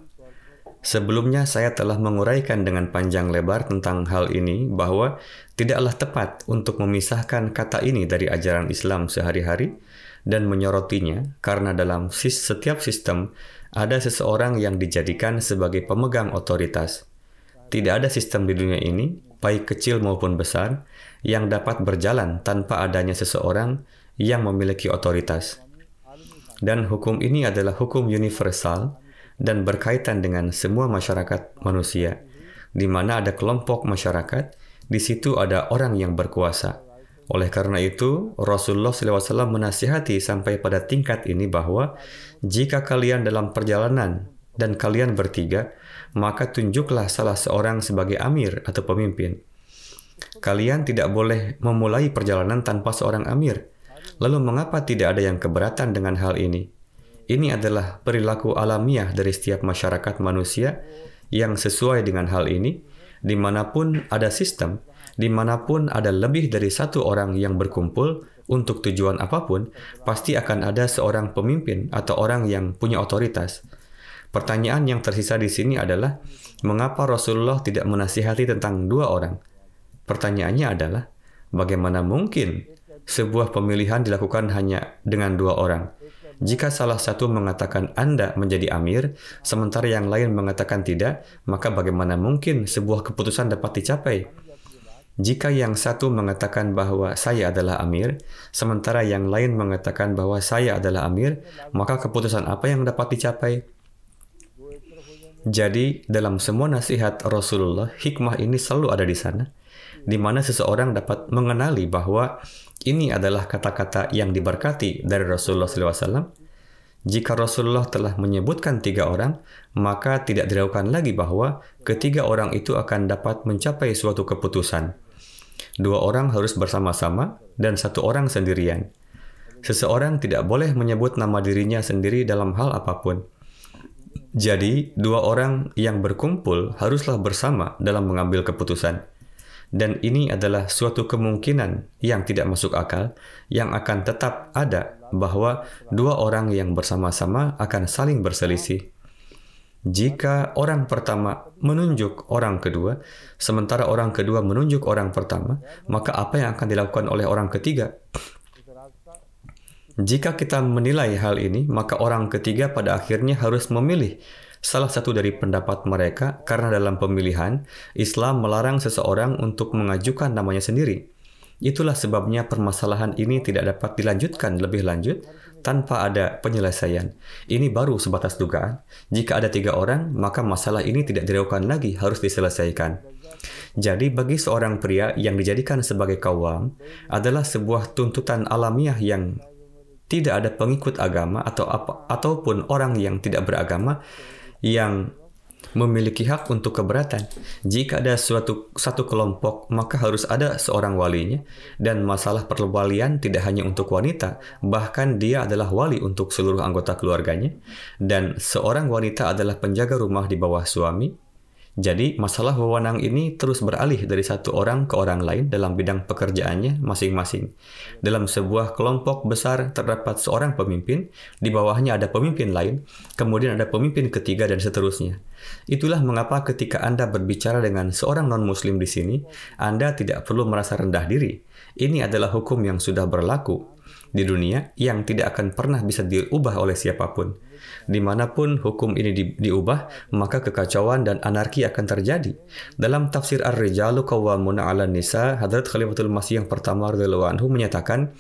Sebelumnya saya telah menguraikan dengan panjang lebar tentang hal ini bahwa tidaklah tepat untuk memisahkan kata ini dari ajaran Islam sehari-hari dan menyorotinya karena dalam setiap sistem ada seseorang yang dijadikan sebagai pemegang otoritas. Tidak ada sistem di dunia ini, baik kecil maupun besar, yang dapat berjalan tanpa adanya seseorang yang memiliki otoritas. Dan hukum ini adalah hukum universal dan berkaitan dengan semua masyarakat manusia, di mana ada kelompok masyarakat, di situ ada orang yang berkuasa. Oleh karena itu, Rasulullah SAW menasihati sampai pada tingkat ini bahwa jika kalian dalam perjalanan dan kalian bertiga, maka tunjuklah salah seorang sebagai amir atau pemimpin. Kalian tidak boleh memulai perjalanan tanpa seorang amir. Lalu mengapa tidak ada yang keberatan dengan hal ini? Ini adalah perilaku alamiah dari setiap masyarakat manusia yang sesuai dengan hal ini. Dimanapun ada sistem, dimanapun ada lebih dari satu orang yang berkumpul untuk tujuan apapun, pasti akan ada seorang pemimpin atau orang yang punya otoritas. Pertanyaan yang tersisa di sini adalah, mengapa Rasulullah tidak menasihati tentang dua orang? Pertanyaannya adalah, bagaimana mungkin sebuah pemilihan dilakukan hanya dengan dua orang? Jika salah satu mengatakan Anda menjadi amir, sementara yang lain mengatakan tidak, maka bagaimana mungkin sebuah keputusan dapat dicapai? Jika yang satu mengatakan bahwa saya adalah amir, sementara yang lain mengatakan bahwa saya adalah amir, maka keputusan apa yang dapat dicapai? Jadi, dalam semua nasihat Rasulullah, hikmah ini selalu ada di sana, di mana seseorang dapat mengenali bahwa ini adalah kata-kata yang diberkati dari Rasulullah SAW. Jika Rasulullah telah menyebutkan 3 orang, maka tidak diragukan lagi bahwa ketiga orang itu akan dapat mencapai suatu keputusan. 2 orang harus bersama-sama dan 1 orang sendirian. Seseorang tidak boleh menyebut nama dirinya sendiri dalam hal apapun. Jadi, 2 orang yang berkumpul haruslah bersama dalam mengambil keputusan. Dan ini adalah suatu kemungkinan yang tidak masuk akal, yang akan tetap ada bahwa 2 orang yang bersama-sama akan saling berselisih. Jika orang pertama menunjuk orang kedua, sementara orang kedua menunjuk orang pertama, maka apa yang akan dilakukan oleh orang ketiga? Jika kita menilai hal ini, maka orang ketiga pada akhirnya harus memilih salah satu dari pendapat mereka, karena dalam pemilihan, Islam melarang seseorang untuk mengajukan namanya sendiri. Itulah sebabnya permasalahan ini tidak dapat dilanjutkan lebih lanjut tanpa ada penyelesaian. Ini baru sebatas dugaan. Jika ada 3 orang, maka masalah ini tidak diragukan lagi, harus diselesaikan. Jadi bagi seorang pria yang dijadikan sebagai qawwam adalah sebuah tuntutan alamiah yang tidak ada pengikut agama ataupun orang yang tidak beragama yang memiliki hak untuk keberatan. Jika ada satu kelompok, maka harus ada seorang walinya, dan masalah perwalian tidak hanya untuk wanita, bahkan dia adalah wali untuk seluruh anggota keluarganya, dan seorang wanita adalah penjaga rumah di bawah suami. Jadi, masalah wewenang ini terus beralih dari satu orang ke orang lain dalam bidang pekerjaannya masing-masing. Dalam sebuah kelompok besar terdapat seorang pemimpin, di bawahnya ada pemimpin lain, kemudian ada pemimpin ketiga, dan seterusnya. Itulah mengapa ketika Anda berbicara dengan seorang non-muslim di sini, Anda tidak perlu merasa rendah diri. Ini adalah hukum yang sudah berlaku di dunia yang tidak akan pernah bisa diubah oleh siapapun. Dimanapun hukum ini diubah, maka kekacauan dan anarki akan terjadi. Dalam tafsir Ar-Rijalu Qawwamuna 'alan Nisa, Hadrat Khalifatul Masih yang pertama radhiyallahu anhu menyatakan,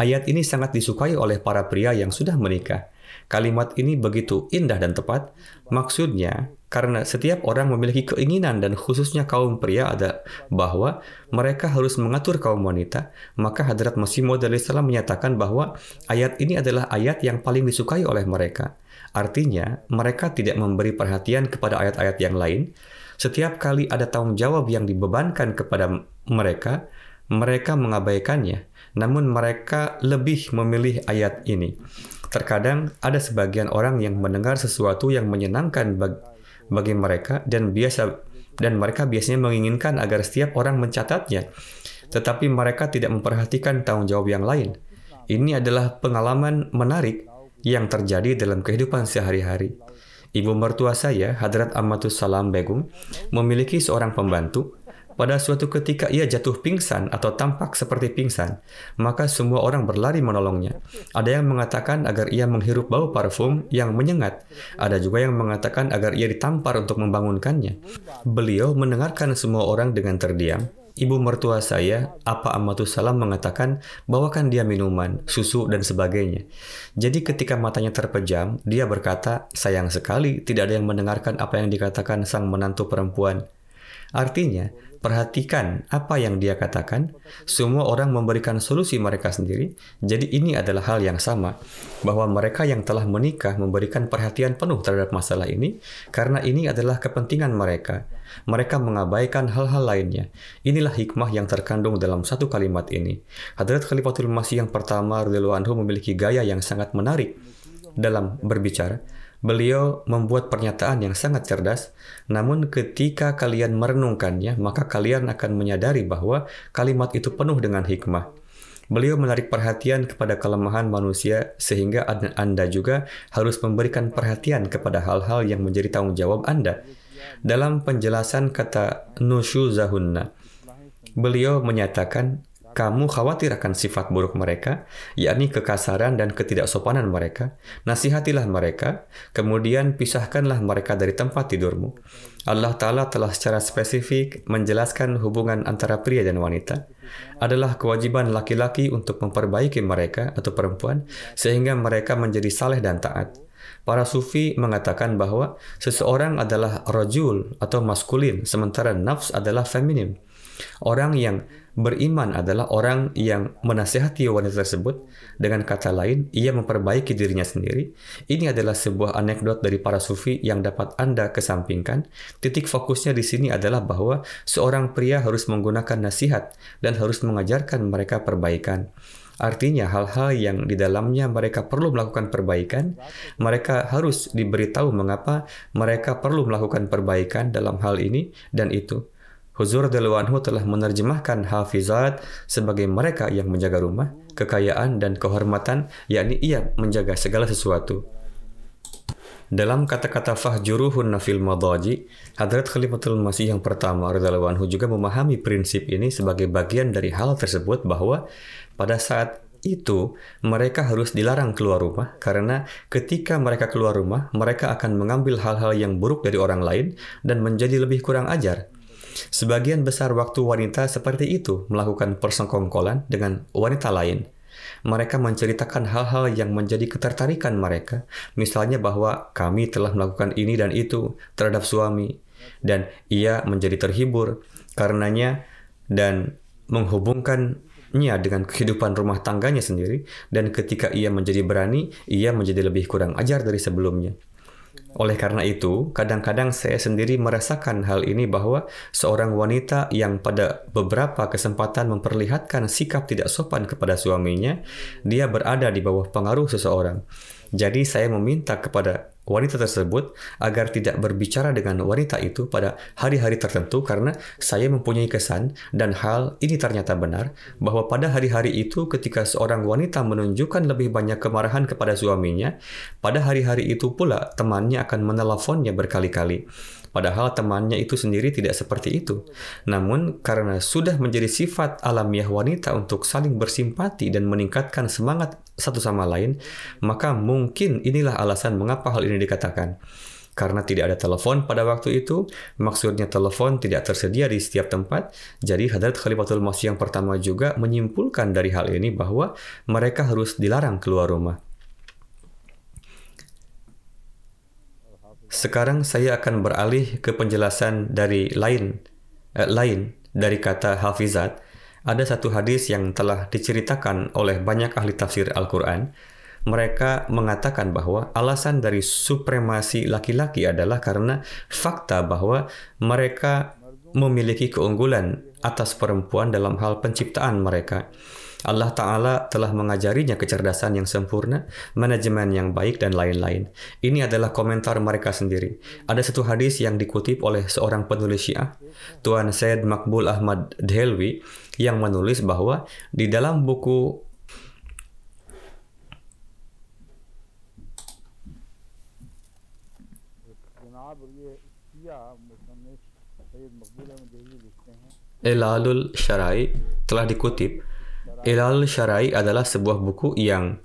ayat ini sangat disukai oleh para pria yang sudah menikah. Kalimat ini begitu indah dan tepat. Maksudnya, karena setiap orang memiliki keinginan dan khususnya kaum pria ada bahwa mereka harus mengatur kaum wanita, maka Hadrat Masih Maud alaihissalam menyatakan bahwa ayat ini adalah ayat yang paling disukai oleh mereka. Artinya, mereka tidak memberi perhatian kepada ayat-ayat yang lain. Setiap kali ada tanggung jawab yang dibebankan kepada mereka, mereka mengabaikannya. Namun mereka lebih memilih ayat ini. Terkadang ada sebagian orang yang mendengar sesuatu yang menyenangkan bagi mereka dan mereka biasanya menginginkan agar setiap orang mencatatnya, tetapi mereka tidak memperhatikan tanggung jawab yang lain. Ini adalah pengalaman menarik yang terjadi dalam kehidupan sehari-hari. Ibu mertua saya, Hadrat Ammatus Salam Begum, memiliki seorang pembantu. Pada suatu ketika ia jatuh pingsan atau tampak seperti pingsan, maka semua orang berlari menolongnya. Ada yang mengatakan agar ia menghirup bau parfum yang menyengat. Ada juga yang mengatakan agar ia ditampar untuk membangunkannya. Beliau mendengarkan semua orang dengan terdiam. Ibu mertua saya, Apa Ammatus Salam, mengatakan, bawakan dia minuman, susu, dan sebagainya. Jadi ketika matanya terpejam, dia berkata, sayang sekali tidak ada yang mendengarkan apa yang dikatakan sang menantu perempuan. Artinya, perhatikan apa yang dia katakan, semua orang memberikan solusi mereka sendiri, jadi ini adalah hal yang sama, bahwa mereka yang telah menikah memberikan perhatian penuh terhadap masalah ini, karena ini adalah kepentingan mereka. Mereka mengabaikan hal-hal lainnya. Inilah hikmah yang terkandung dalam satu kalimat ini. Hadrat Khalifatul Masih yang pertama radhiyallahu anhu memiliki gaya yang sangat menarik dalam berbicara. Beliau membuat pernyataan yang sangat cerdas, namun ketika kalian merenungkannya, maka kalian akan menyadari bahwa kalimat itu penuh dengan hikmah. Beliau menarik perhatian kepada kelemahan manusia, sehingga Anda juga harus memberikan perhatian kepada hal-hal yang menjadi tanggung jawab Anda. Dalam penjelasan kata nusyuzahunna, beliau menyatakan, kamu khawatir akan sifat buruk mereka, yakni kekasaran dan ketidaksopanan mereka. Nasihatilah mereka, kemudian pisahkanlah mereka dari tempat tidurmu. Allah Ta'ala telah secara spesifik menjelaskan hubungan antara pria dan wanita. Adalah kewajiban laki-laki untuk memperbaiki mereka atau perempuan, sehingga mereka menjadi saleh dan taat. Para sufi mengatakan bahwa seseorang adalah rajul atau maskulin, sementara nafs adalah feminin. Orang yang beriman adalah orang yang menasihati wanita tersebut. Dengan kata lain, ia memperbaiki dirinya sendiri. Ini adalah sebuah anekdot dari para sufi yang dapat Anda kesampingkan. Titik fokusnya di sini adalah bahwa seorang pria harus menggunakan nasihat dan harus mengajarkan mereka perbaikan. Artinya hal-hal yang di dalamnya mereka perlu melakukan perbaikan, mereka harus diberitahu mengapa mereka perlu melakukan perbaikan dalam hal ini dan itu. Huzur radhiyallahu anhu telah menerjemahkan hafizat sebagai mereka yang menjaga rumah, kekayaan, dan kehormatan, yakni ia menjaga segala sesuatu. Dalam kata-kata fahjuruhunna fil madaji, Hadrat Khalifatul Masih yang pertama radhiyallahu anhu juga memahami prinsip ini sebagai bagian dari hal tersebut, bahwa pada saat itu mereka harus dilarang keluar rumah, karena ketika mereka keluar rumah, mereka akan mengambil hal-hal yang buruk dari orang lain dan menjadi lebih kurang ajar. Sebagian besar waktu wanita seperti itu melakukan persekongkolan dengan wanita lain. Mereka menceritakan hal-hal yang menjadi ketertarikan mereka, misalnya bahwa kami telah melakukan ini dan itu terhadap suami, dan ia menjadi terhibur karenanya dan menghubungkannya dengan kehidupan rumah tangganya sendiri, dan ketika ia menjadi berani, ia menjadi lebih kurang ajar dari sebelumnya. Oleh karena itu, kadang-kadang saya sendiri merasakan hal ini, bahwa seorang wanita yang pada beberapa kesempatan memperlihatkan sikap tidak sopan kepada suaminya, dia berada di bawah pengaruh seseorang. Jadi saya meminta kepada wanita tersebut agar tidak berbicara dengan wanita itu pada hari-hari tertentu, karena saya mempunyai kesan, dan hal ini ternyata benar, bahwa pada hari-hari itu ketika seorang wanita menunjukkan lebih banyak kemarahan kepada suaminya, pada hari-hari itu pula temannya akan meneleponnya berkali-kali. Padahal temannya itu sendiri tidak seperti itu. Namun karena sudah menjadi sifat alamiah wanita untuk saling bersimpati dan meningkatkan semangat satu sama lain, maka mungkin inilah alasan mengapa hal ini dikatakan. Karena tidak ada telepon pada waktu itu, maksudnya telepon tidak tersedia di setiap tempat. Jadi Hadrat Khalifatul Masih yang pertama juga menyimpulkan dari hal ini bahwa mereka harus dilarang keluar rumah. Sekarang saya akan beralih ke penjelasan dari lain dari kata hafizat. Ada satu hadis yang telah diceritakan oleh banyak ahli tafsir Al-Quran. Mereka mengatakan bahwa alasan dari supremasi laki-laki adalah karena fakta bahwa mereka memiliki keunggulan atas perempuan dalam hal penciptaan mereka. Allah Ta'ala telah mengajarinya kecerdasan yang sempurna, manajemen yang baik, dan lain-lain. Ini adalah komentar mereka sendiri. Ada satu hadis yang dikutip oleh seorang penulis Syiah, Tuan Syed Makbul Ahmad Dhelwi, yang menulis bahwa di dalam buku Ilalul Syara'i telah dikutip. Ilalul Syara'i adalah sebuah buku yang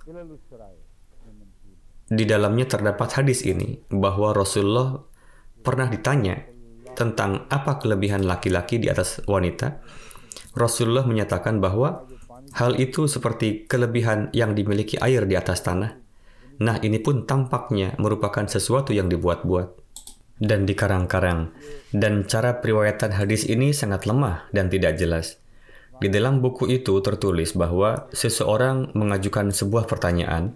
di dalamnya terdapat hadis ini, bahwa Rasulullah pernah ditanya tentang apa kelebihan laki-laki di atas wanita. Rasulullah menyatakan bahwa hal itu seperti kelebihan yang dimiliki air di atas tanah. Nah, ini pun tampaknya merupakan sesuatu yang dibuat-buat dan dikarang-karang. Dan cara periwayatan hadis ini sangat lemah dan tidak jelas. Di dalam buku itu tertulis bahwa seseorang mengajukan sebuah pertanyaan.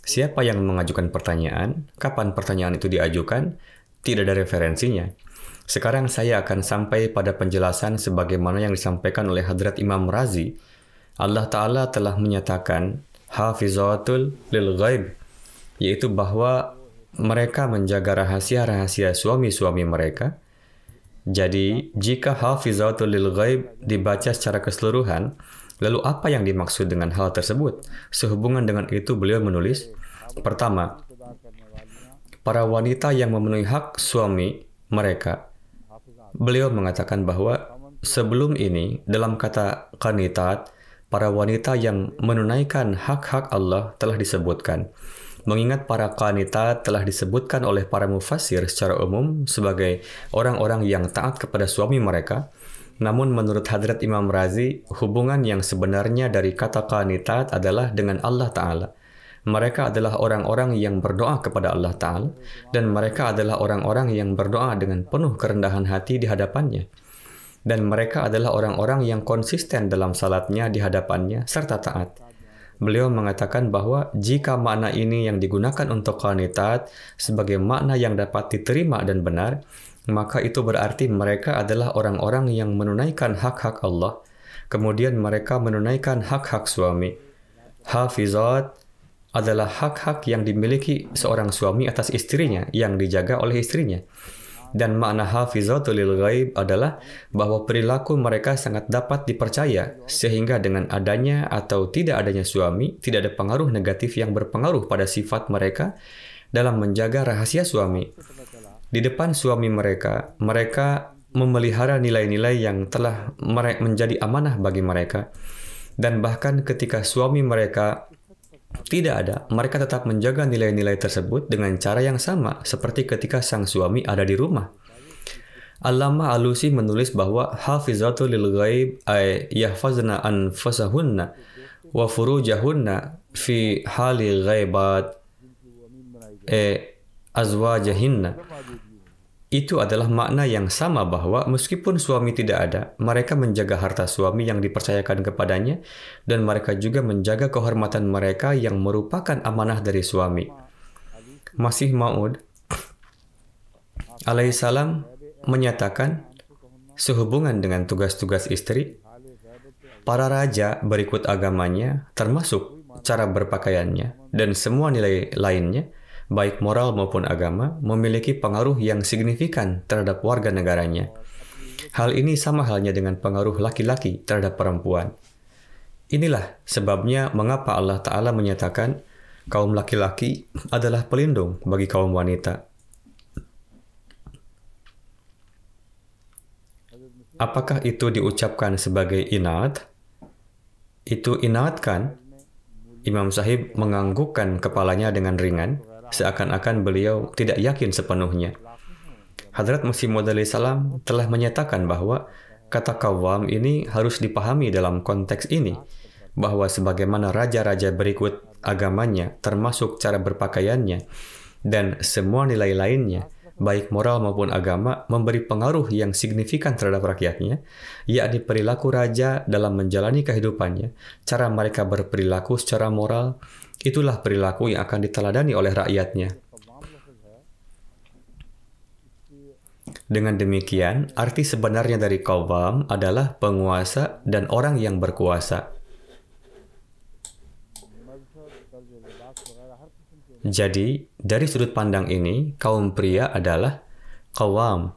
Siapa yang mengajukan pertanyaan? Kapan pertanyaan itu diajukan? Tidak ada referensinya. Sekarang saya akan sampai pada penjelasan sebagaimana yang disampaikan oleh Hadrat Imam Razi. Allah Ta'ala telah menyatakan hafizatul lil ghaib, yaitu bahwa mereka menjaga rahasia-rahasia suami-suami mereka. Jadi, jika hafizatul lil ghaib dibaca secara keseluruhan, lalu apa yang dimaksud dengan hal tersebut? Sehubungan dengan itu beliau menulis, pertama, para wanita yang memenuhi hak suami mereka. Beliau mengatakan bahwa sebelum ini, dalam kata qanitat, para wanita yang menunaikan hak-hak Allah telah disebutkan. Mengingat para qanitat telah disebutkan oleh para mufassir secara umum sebagai orang-orang yang taat kepada suami mereka, namun menurut Hadrat Imam Razi, hubungan yang sebenarnya dari kata qanitat adalah dengan Allah Ta'ala. Mereka adalah orang-orang yang berdoa kepada Allah Ta'ala, dan mereka adalah orang-orang yang berdoa dengan penuh kerendahan hati di hadapannya. Dan mereka adalah orang-orang yang konsisten dalam salatnya di hadapannya, serta taat. Beliau mengatakan bahwa jika makna ini yang digunakan untuk qanitat sebagai makna yang dapat diterima dan benar, maka itu berarti mereka adalah orang-orang yang menunaikan hak-hak Allah, kemudian mereka menunaikan hak-hak suami. Hafizat adalah hak-hak yang dimiliki seorang suami atas istrinya, yang dijaga oleh istrinya. Dan makna hafizatul lil ghaib adalah bahwa perilaku mereka sangat dapat dipercaya, sehingga dengan adanya atau tidak adanya suami, tidak ada pengaruh negatif yang berpengaruh pada sifat mereka dalam menjaga rahasia suami. Di depan suami mereka, mereka memelihara nilai-nilai yang telah menjadi amanah bagi mereka. Dan bahkan ketika suami mereka tidak ada, mereka tetap menjaga nilai-nilai tersebut dengan cara yang sama seperti ketika sang suami ada di rumah. Allamah Alusi menulis bahwa hafizatul lil ghaib ay yahfazna anfusahunna wa furujahunna fi hali ghaibat azwajahinna. Itu adalah makna yang sama bahwa meskipun suami tidak ada, mereka menjaga harta suami yang dipercayakan kepadanya, dan mereka juga menjaga kehormatan mereka yang merupakan amanah dari suami. Masih Maud alaihissalam menyatakan, sehubungan dengan tugas-tugas istri, para raja berikut agamanya, termasuk cara berpakaiannya, dan semua nilai lainnya, baik moral maupun agama, memiliki pengaruh yang signifikan terhadap warga negaranya. Hal ini sama halnya dengan pengaruh laki-laki terhadap perempuan. Inilah sebabnya mengapa Allah Ta'ala menyatakan kaum laki-laki adalah pelindung bagi kaum wanita. Apakah itu diucapkan sebagai inat? Itu inat kan? Imam Sahib menganggukkan kepalanya dengan ringan, seakan-akan beliau tidak yakin sepenuhnya. Hadrat Masih Maud alaihissalam telah menyatakan bahwa kata qawwam ini harus dipahami dalam konteks ini, bahwa sebagaimana raja-raja berikut agamanya, termasuk cara berpakaiannya, dan semua nilai lainnya, baik moral maupun agama, memberi pengaruh yang signifikan terhadap rakyatnya, yakni perilaku raja dalam menjalani kehidupannya, cara mereka berperilaku secara moral, itulah perilaku yang akan diteladani oleh rakyatnya. Dengan demikian, arti sebenarnya dari qawwam adalah penguasa dan orang yang berkuasa. Jadi, dari sudut pandang ini, kaum pria adalah qawwam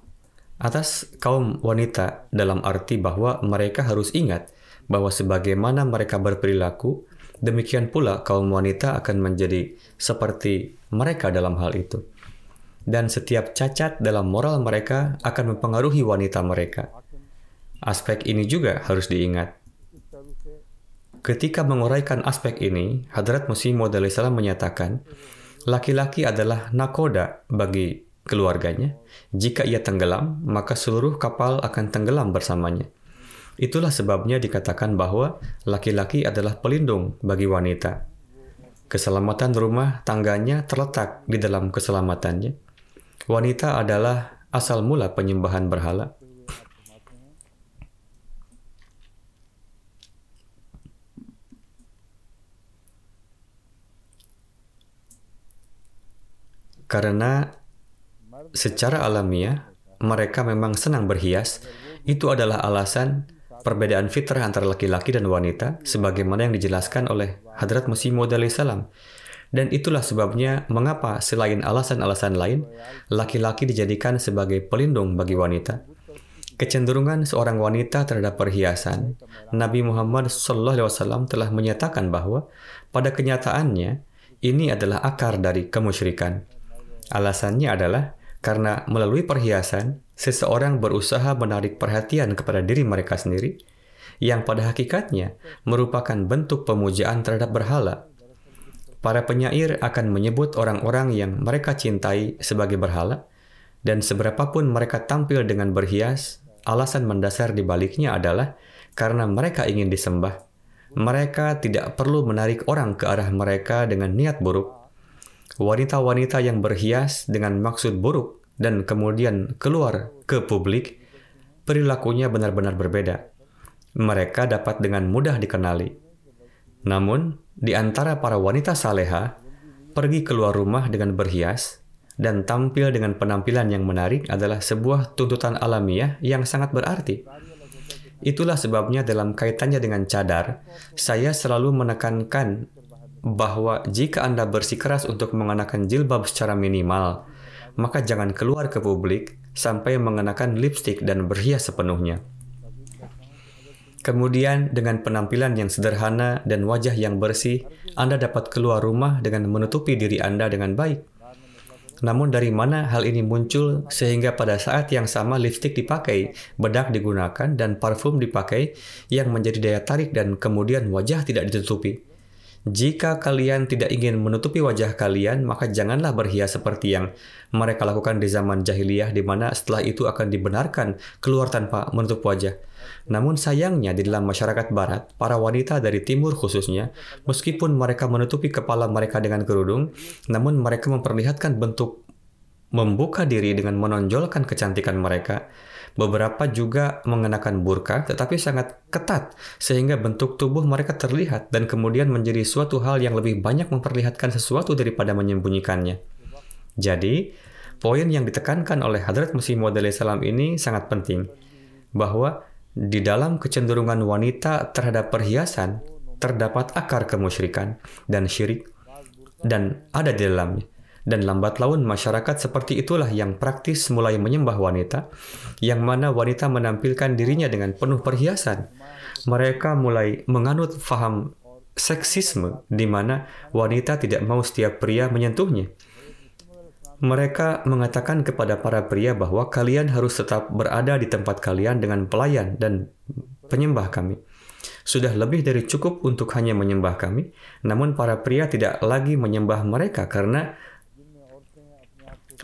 atas kaum wanita, dalam arti bahwa mereka harus ingat bahwa sebagaimana mereka berperilaku, demikian pula kaum wanita akan menjadi seperti mereka dalam hal itu. dan setiap cacat dalam moral mereka akan mempengaruhi wanita mereka. Aspek ini juga harus diingat. Ketika menguraikan aspek ini, Hadrat Masih Maud alaihissalam menyatakan, laki-laki adalah nakoda bagi keluarganya. Jika ia tenggelam, maka seluruh kapal akan tenggelam bersamanya. Itulah sebabnya dikatakan bahwa laki-laki adalah pelindung bagi wanita. Keselamatan rumah tangganya terletak di dalam keselamatannya. Wanita adalah asal mula penyembahan berhala. Karena secara alamiah, mereka memang senang berhias. Itu adalah alasan perbedaan fitrah antara laki-laki dan wanita, sebagaimana yang dijelaskan oleh Hadrat Masih Maud alaihissalam. Dan itulah sebabnya mengapa selain alasan-alasan lain, laki-laki dijadikan sebagai pelindung bagi wanita. Kecenderungan seorang wanita terhadap perhiasan, Nabi Muhammad SAW telah menyatakan bahwa pada kenyataannya, ini adalah akar dari kemusyrikan. Alasannya adalah karena melalui perhiasan, seseorang berusaha menarik perhatian kepada diri mereka sendiri, yang pada hakikatnya merupakan bentuk pemujaan terhadap berhala. Para penyair akan menyebut orang-orang yang mereka cintai sebagai berhala, dan seberapapun mereka tampil dengan berhias, alasan mendasar di baliknya adalah karena mereka ingin disembah. Mereka tidak perlu menarik orang ke arah mereka dengan niat buruk. Wanita-wanita yang berhias dengan maksud buruk dan kemudian keluar ke publik, perilakunya benar-benar berbeda. Mereka dapat dengan mudah dikenali. Namun, di antara para wanita saleha, pergi keluar rumah dengan berhias dan tampil dengan penampilan yang menarik adalah sebuah tuntutan alamiah yang sangat berarti. Itulah sebabnya dalam kaitannya dengan cadar, saya selalu menekankan bahwa jika Anda bersikeras untuk mengenakan jilbab secara minimal, maka jangan keluar ke publik sampai mengenakan lipstik dan berhias sepenuhnya. Kemudian, dengan penampilan yang sederhana dan wajah yang bersih, Anda dapat keluar rumah dengan menutupi diri Anda dengan baik. Namun dari mana hal ini muncul sehingga pada saat yang sama lipstik dipakai, bedak digunakan, dan parfum dipakai yang menjadi daya tarik dan kemudian wajah tidak ditutupi? Jika kalian tidak ingin menutupi wajah kalian, maka janganlah berhias seperti yang mereka lakukan di zaman jahiliyah, di mana setelah itu akan dibenarkan keluar tanpa menutup wajah. Namun sayangnya di dalam masyarakat barat, para wanita dari timur khususnya, meskipun mereka menutupi kepala mereka dengan kerudung, namun mereka memperlihatkan bentuk membuka diri dengan menonjolkan kecantikan mereka. Beberapa juga mengenakan burka, tetapi sangat ketat, sehingga bentuk tubuh mereka terlihat dan kemudian menjadi suatu hal yang lebih banyak memperlihatkan sesuatu daripada menyembunyikannya. Jadi, poin yang ditekankan oleh Hadrat Masih Maud alaihissalam ini sangat penting, bahwa di dalam kecenderungan wanita terhadap perhiasan, terdapat akar kemusyrikan dan syirik, dan ada di dalamnya. Dan lambat laun masyarakat seperti itulah yang praktis mulai menyembah wanita, yang mana wanita menampilkan dirinya dengan penuh perhiasan. Mereka mulai menganut faham seksisme, di mana wanita tidak mau setiap pria menyentuhnya. Mereka mengatakan kepada para pria bahwa kalian harus tetap berada di tempat kalian dengan pelayan dan penyembah kami. Sudah lebih dari cukup untuk hanya menyembah kami, namun para pria tidak lagi menyembah mereka karena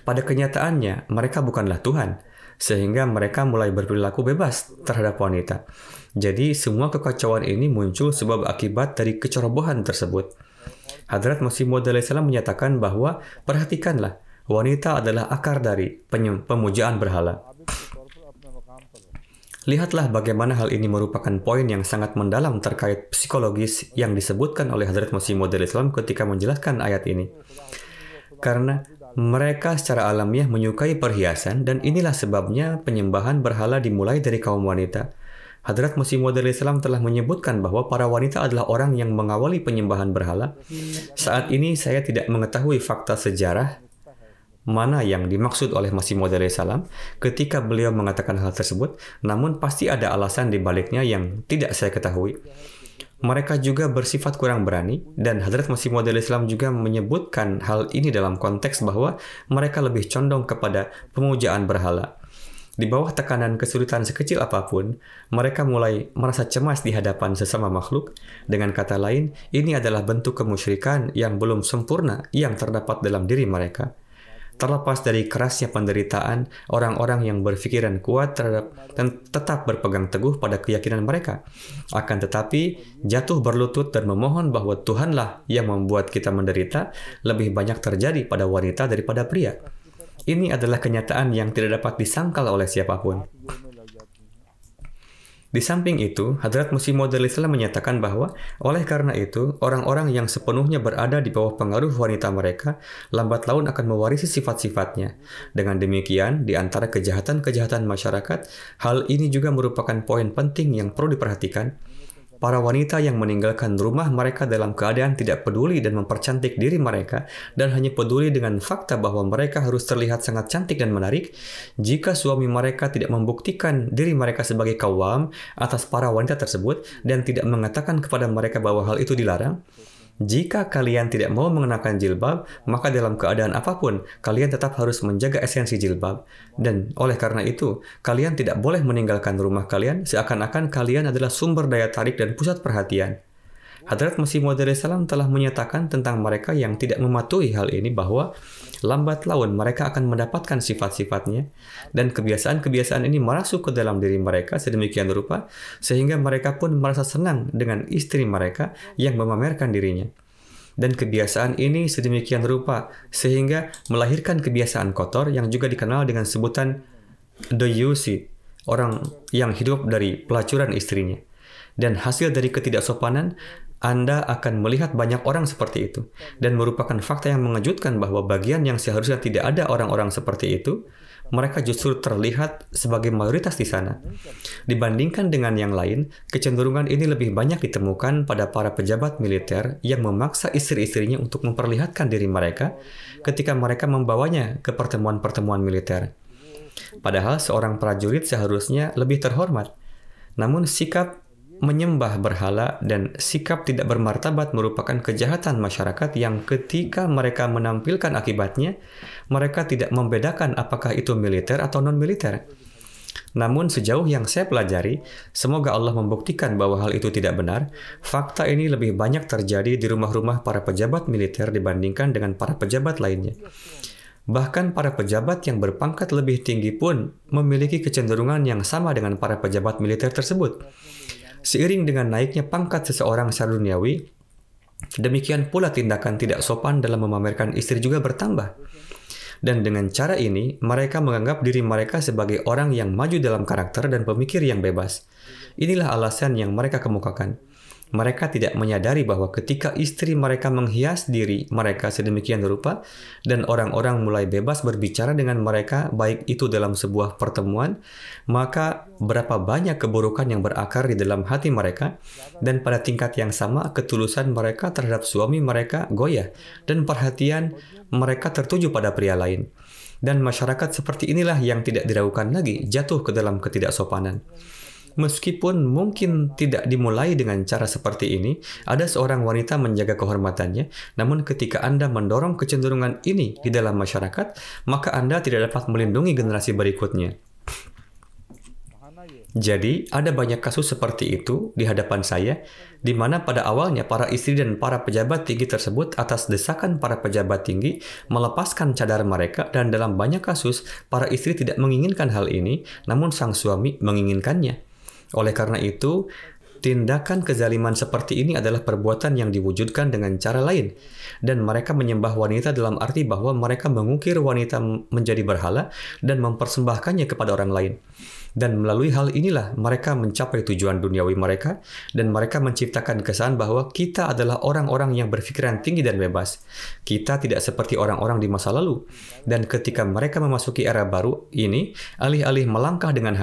pada kenyataannya, mereka bukanlah Tuhan, sehingga mereka mulai berperilaku bebas terhadap wanita. Jadi, semua kekacauan ini muncul sebab akibat dari kecerobohan tersebut. Hadrat Masih Maud alaihissalam menyatakan bahwa, perhatikanlah, wanita adalah akar dari pemujaan berhala. Lihatlah bagaimana hal ini merupakan poin yang sangat mendalam terkait psikologis yang disebutkan oleh Hadrat Masih Maud alaihissalam ketika menjelaskan ayat ini. Karena mereka secara alamiah menyukai perhiasan, dan inilah sebabnya penyembahan berhala dimulai dari kaum wanita. Hadrat Masih Maud alaihissalam telah menyebutkan bahwa para wanita adalah orang yang mengawali penyembahan berhala. Saat ini saya tidak mengetahui fakta sejarah mana yang dimaksud oleh Masih Maud alaihissalam ketika beliau mengatakan hal tersebut, namun pasti ada alasan di baliknya yang tidak saya ketahui. mereka juga bersifat kurang berani, dan Hadrat Masih Maud Islam juga menyebutkan hal ini dalam konteks bahwa mereka lebih condong kepada pemujaan berhala. Di bawah tekanan kesulitan sekecil apapun, mereka mulai merasa cemas di hadapan sesama makhluk. Dengan kata lain, ini adalah bentuk kemusyrikan yang belum sempurna yang terdapat dalam diri mereka. Terlepas dari kerasnya penderitaan, orang-orang yang berpikiran kuat terhadap dan tetap berpegang teguh pada keyakinan mereka. Akan tetapi, jatuh berlutut dan memohon bahwa Tuhanlah yang membuat kita menderita lebih banyak terjadi pada wanita daripada pria. Ini adalah kenyataan yang tidak dapat disangkal oleh siapapun. Di samping itu, Hadrat Masih Maud Islam menyatakan bahwa oleh karena itu, orang-orang yang sepenuhnya berada di bawah pengaruh wanita mereka, lambat laun akan mewarisi sifat-sifatnya. Dengan demikian, di antara kejahatan-kejahatan masyarakat, hal ini juga merupakan poin penting yang perlu diperhatikan. Para wanita yang meninggalkan rumah mereka dalam keadaan tidak peduli dan mempercantik diri mereka dan hanya peduli dengan fakta bahwa mereka harus terlihat sangat cantik dan menarik, jika suami mereka tidak membuktikan diri mereka sebagai kawam atas para wanita tersebut dan tidak mengatakan kepada mereka bahwa hal itu dilarang, jika kalian tidak mau mengenakan jilbab, maka dalam keadaan apapun, kalian tetap harus menjaga esensi jilbab. Dan oleh karena itu, kalian tidak boleh meninggalkan rumah kalian seakan-akan kalian adalah sumber daya tarik dan pusat perhatian. Hadrat Masih Maud Islam telah menyatakan tentang mereka yang tidak mematuhi hal ini bahwa lambat laun mereka akan mendapatkan sifat-sifatnya dan kebiasaan-kebiasaan ini merasuk ke dalam diri mereka sedemikian rupa sehingga mereka pun merasa senang dengan istri mereka yang memamerkan dirinya. Dan kebiasaan ini sedemikian rupa sehingga melahirkan kebiasaan kotor yang juga dikenal dengan sebutan doyusi, orang yang hidup dari pelacuran istrinya. Dan hasil dari ketidaksopanan, Anda akan melihat banyak orang seperti itu. Dan merupakan fakta yang mengejutkan bahwa bagian yang seharusnya tidak ada orang-orang seperti itu, mereka justru terlihat sebagai mayoritas di sana. Dibandingkan dengan yang lain, kecenderungan ini lebih banyak ditemukan pada para pejabat militer yang memaksa istri-istrinya untuk memperlihatkan diri mereka ketika mereka membawanya ke pertemuan-pertemuan militer. Padahal seorang prajurit seharusnya lebih terhormat. Namun sikap menyembah berhala dan sikap tidak bermartabat merupakan kejahatan masyarakat yang ketika mereka menampilkan akibatnya, mereka tidak membedakan apakah itu militer atau non-militer. Namun sejauh yang saya pelajari, semoga Allah membuktikan bahwa hal itu tidak benar, fakta ini lebih banyak terjadi di rumah-rumah para pejabat militer dibandingkan dengan para pejabat lainnya. Bahkan para pejabat yang berpangkat lebih tinggi pun memiliki kecenderungan yang sama dengan para pejabat militer tersebut. Seiring dengan naiknya pangkat seseorang secara duniawi, demikian pula tindakan tidak sopan dalam memamerkan istri juga bertambah. Dan dengan cara ini, mereka menganggap diri mereka sebagai orang yang maju dalam karakter dan pemikir yang bebas. Inilah alasan yang mereka kemukakan. Mereka tidak menyadari bahwa ketika istri mereka menghias diri mereka sedemikian rupa dan orang-orang mulai bebas berbicara dengan mereka baik itu dalam sebuah pertemuan, maka berapa banyak keburukan yang berakar di dalam hati mereka dan pada tingkat yang sama ketulusan mereka terhadap suami mereka goyah dan perhatian mereka tertuju pada pria lain. Dan masyarakat seperti inilah yang tidak diragukan lagi jatuh ke dalam ketidaksopanan. Meskipun mungkin tidak dimulai dengan cara seperti ini, ada seorang wanita menjaga kehormatannya, namun ketika Anda mendorong kecenderungan ini di dalam masyarakat, maka Anda tidak dapat melindungi generasi berikutnya. Jadi, ada banyak kasus seperti itu di hadapan saya, di mana pada awalnya para istri dan para pejabat tinggi tersebut atas desakan para pejabat tinggi melepaskan cadar mereka dan dalam banyak kasus, para istri tidak menginginkan hal ini, namun sang suami menginginkannya. Oleh karena itu, tindakan kezaliman seperti ini adalah perbuatan yang diwujudkan dengan cara lain. Dan mereka menyembah wanita dalam arti bahwa mereka mengukir wanita menjadi berhala dan mempersembahkannya kepada orang lain. Dan melalui hal inilah mereka mencapai tujuan duniawi mereka dan mereka menciptakan kesan bahwa kita adalah orang-orang yang berpikiran tinggi dan bebas. Kita tidak seperti orang-orang di masa lalu. Dan ketika mereka memasuki era baru ini, alih-alih melangkah dengan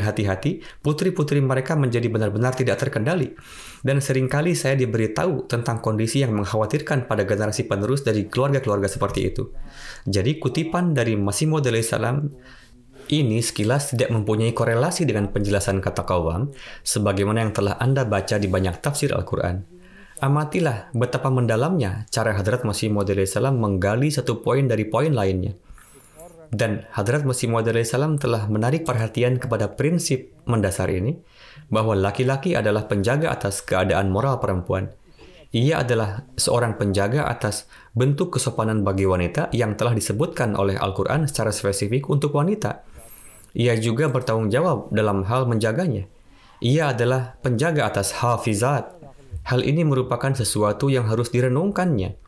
hati-hati, putri-putri mereka menjadi benar-benar tidak terkendali. Dan seringkali saya diberitahu tentang kondisi yang mengkhawatirkan pada generasi penerus dari keluarga-keluarga seperti itu. Jadi kutipan dari Masih Maud Salam Ini sekilas tidak mempunyai korelasi dengan penjelasan kata qawam, sebagaimana yang telah Anda baca di banyak tafsir Al-Quran. Amatilah betapa mendalamnya cara Hadrat Masih Maud salam menggali satu poin dari poin lainnya. Dan Hadrat Masih Maud salam telah menarik perhatian kepada prinsip mendasar ini, bahwa laki-laki adalah penjaga atas keadaan moral perempuan. Ia adalah seorang penjaga atas bentuk kesopanan bagi wanita yang telah disebutkan oleh Al-Quran secara spesifik untuk wanita. Ia juga bertanggung jawab dalam hal menjaganya. Ia adalah penjaga atas hafizat. Hal ini merupakan sesuatu yang harus direnungkannya.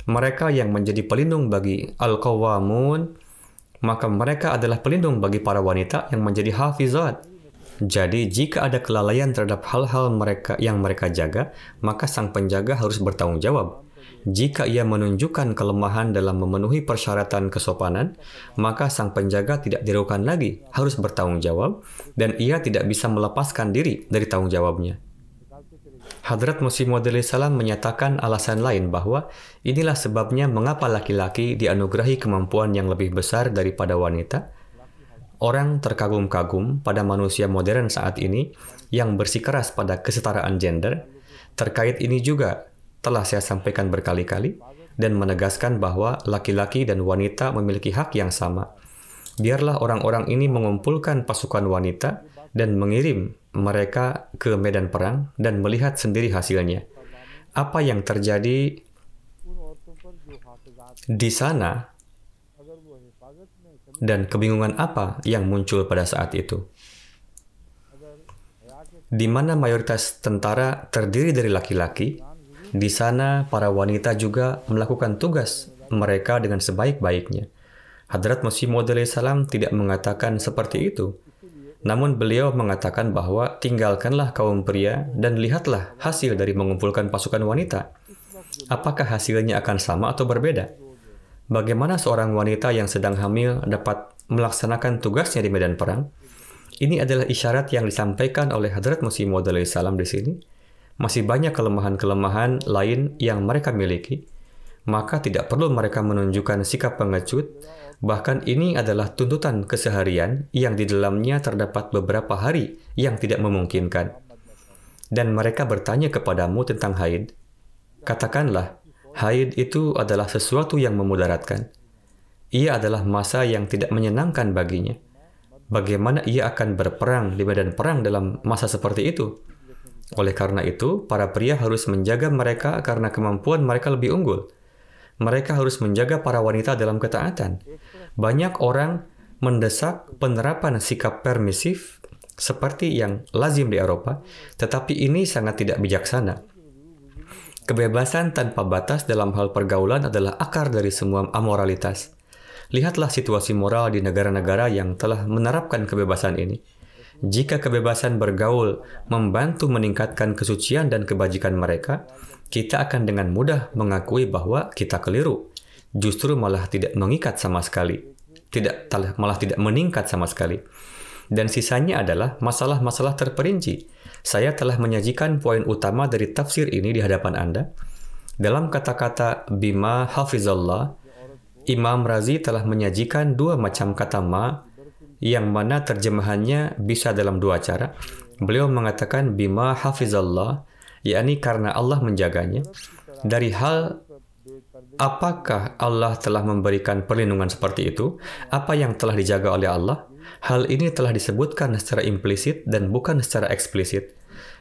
Mereka yang menjadi pelindung bagi al-qawamun, maka mereka adalah pelindung bagi para wanita yang menjadi hafizat. Jadi, jika ada kelalaian terhadap hal-hal yang mereka jaga, maka sang penjaga harus bertanggung jawab. Jika ia menunjukkan kelemahan dalam memenuhi persyaratan kesopanan, maka sang penjaga tidak diragukan lagi, harus bertanggung jawab, dan ia tidak bisa melepaskan diri dari tanggung jawabnya. Hadrat Masih Maud salam menyatakan alasan lain bahwa inilah sebabnya mengapa laki-laki dianugerahi kemampuan yang lebih besar daripada wanita. Orang terkagum-kagum pada manusia modern saat ini yang bersikeras pada kesetaraan gender. Terkait ini juga telah saya sampaikan berkali-kali dan menegaskan bahwa laki-laki dan wanita memiliki hak yang sama. Biarlah orang-orang ini mengumpulkan pasukan wanita dan mengirim mereka ke medan perang dan melihat sendiri hasilnya. Apa yang terjadi di sana dan kebingungan apa yang muncul pada saat itu. Di mana mayoritas tentara terdiri dari laki-laki, di sana para wanita juga melakukan tugas mereka dengan sebaik-baiknya. Hadrat Masih Maud salam tidak mengatakan seperti itu. Namun beliau mengatakan bahwa tinggalkanlah kaum pria dan lihatlah hasil dari mengumpulkan pasukan wanita. Apakah hasilnya akan sama atau berbeda? Bagaimana seorang wanita yang sedang hamil dapat melaksanakan tugasnya di medan perang? Ini adalah isyarat yang disampaikan oleh Hadrat Masih Maud salam di sini. Masih banyak kelemahan-kelemahan lain yang mereka miliki, maka tidak perlu mereka menunjukkan sikap pengecut. Bahkan ini adalah tuntutan keseharian yang di dalamnya terdapat beberapa hari yang tidak memungkinkan. Dan mereka bertanya kepadamu tentang haid. Katakanlah, haid itu adalah sesuatu yang memudaratkan. Ia adalah masa yang tidak menyenangkan baginya. Bagaimana ia akan berperang di medan perang dalam masa seperti itu? Oleh karena itu, para pria harus menjaga mereka karena kemampuan mereka lebih unggul. Mereka harus menjaga para wanita dalam ketaatan. Banyak orang mendesak penerapan sikap permisif seperti yang lazim di Eropa, tetapi ini sangat tidak bijaksana. Kebebasan tanpa batas dalam hal pergaulan adalah akar dari semua amoralitas. Lihatlah situasi moral di negara-negara yang telah menerapkan kebebasan ini. Jika kebebasan bergaul membantu meningkatkan kesucian dan kebajikan mereka, kita akan dengan mudah mengakui bahwa kita keliru. Justru malah tidak mengikat sama sekali. Malah tidak meningkat sama sekali. Dan sisanya adalah masalah-masalah terperinci. Saya telah menyajikan poin utama dari tafsir ini di hadapan Anda. Dalam kata-kata bima hafizallah, Imam Razi telah menyajikan dua macam kata ma, yang mana terjemahannya bisa dalam dua cara. Beliau mengatakan bima hafizallah, yakni karena Allah menjaganya. Dari hal apakah Allah telah memberikan perlindungan seperti itu? Apa yang telah dijaga oleh Allah? Hal ini telah disebutkan secara implisit dan bukan secara eksplisit.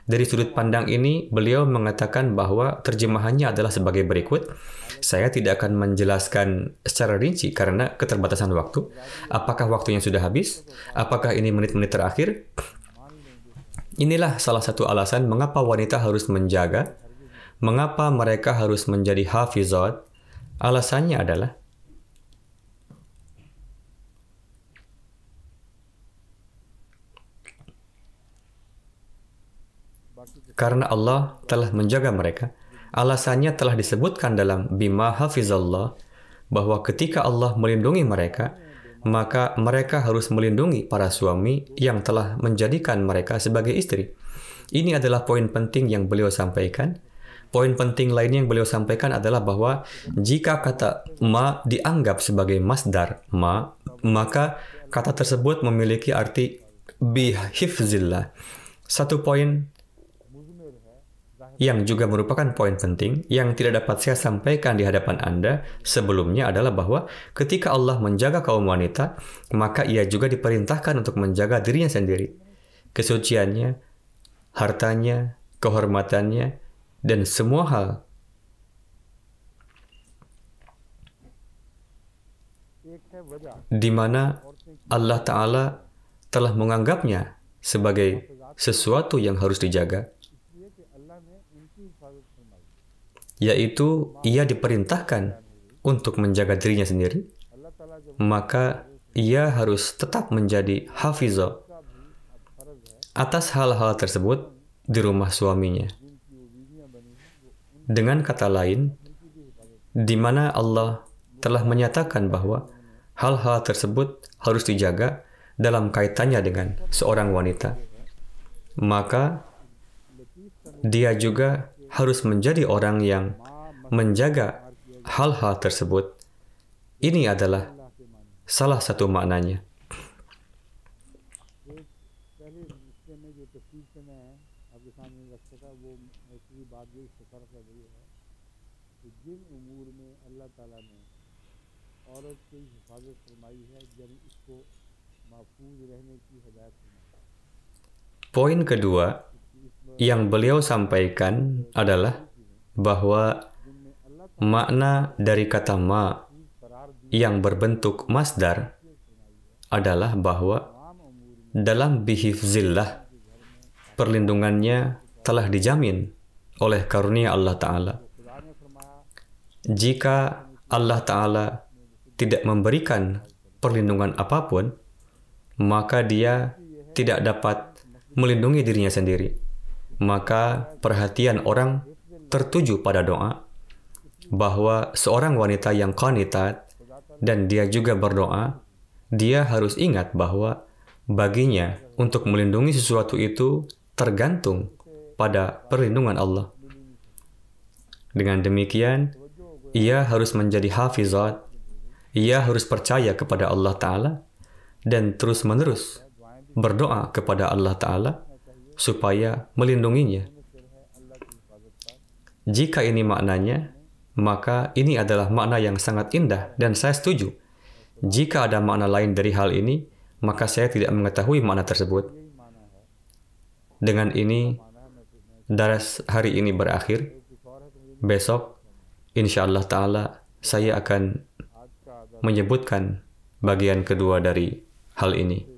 Dari sudut pandang ini, beliau mengatakan bahwa terjemahannya adalah sebagai berikut. Saya tidak akan menjelaskan secara rinci karena keterbatasan waktu. Apakah waktunya sudah habis? Apakah ini menit-menit terakhir? Inilah salah satu alasan mengapa wanita harus menjaga, mengapa mereka harus menjadi hafizat. Alasannya adalah karena Allah telah menjaga mereka. Alasannya telah disebutkan dalam bima hafizallah, bahwa ketika Allah melindungi mereka, maka mereka harus melindungi para suami yang telah menjadikan mereka sebagai istri. Ini adalah poin penting yang beliau sampaikan. Poin penting lainnya yang beliau sampaikan adalah bahwa jika kata ma dianggap sebagai masdar ma, maka kata tersebut memiliki arti bihifzillah. Satu poin yang juga merupakan poin penting yang tidak dapat saya sampaikan di hadapan Anda sebelumnya adalah bahwa ketika Allah menjaga kaum wanita, maka ia juga diperintahkan untuk menjaga dirinya sendiri, kesuciannya, hartanya, kehormatannya, dan semua hal di mana Allah Ta'ala telah menganggapnya sebagai sesuatu yang harus dijaga, yaitu ia diperintahkan untuk menjaga dirinya sendiri, maka ia harus tetap menjadi hafizah atas hal-hal tersebut di rumah suaminya. Dengan kata lain, di mana Allah telah menyatakan bahwa hal-hal tersebut harus dijaga dalam kaitannya dengan seorang wanita, maka dia juga harus menjadi orang yang menjaga hal-hal tersebut. Ini adalah salah satu maknanya. Poin kedua yang beliau sampaikan adalah bahwa makna dari kata ma yang berbentuk masdar adalah bahwa dalam bihifzillah perlindungannya telah dijamin oleh karunia Allah Ta'ala. Jika Allah Ta'ala tidak memberikan perlindungan apapun, maka dia tidak dapat melindungi dirinya sendiri. Maka perhatian orang tertuju pada doa bahwa seorang wanita yang qanitat dan dia juga berdoa, dia harus ingat bahwa baginya untuk melindungi sesuatu itu tergantung pada perlindungan Allah. Dengan demikian, ia harus menjadi hafizat, ia harus percaya kepada Allah Ta'ala dan terus-menerus berdoa kepada Allah Ta'ala supaya melindunginya. Jika ini maknanya, maka ini adalah makna yang sangat indah dan saya setuju. Jika ada makna lain dari hal ini, maka saya tidak mengetahui makna tersebut. Dengan ini, daras hari ini berakhir. Besok, insya-Allah Ta'ala, saya akan menyebutkan bagian kedua dari hal ini.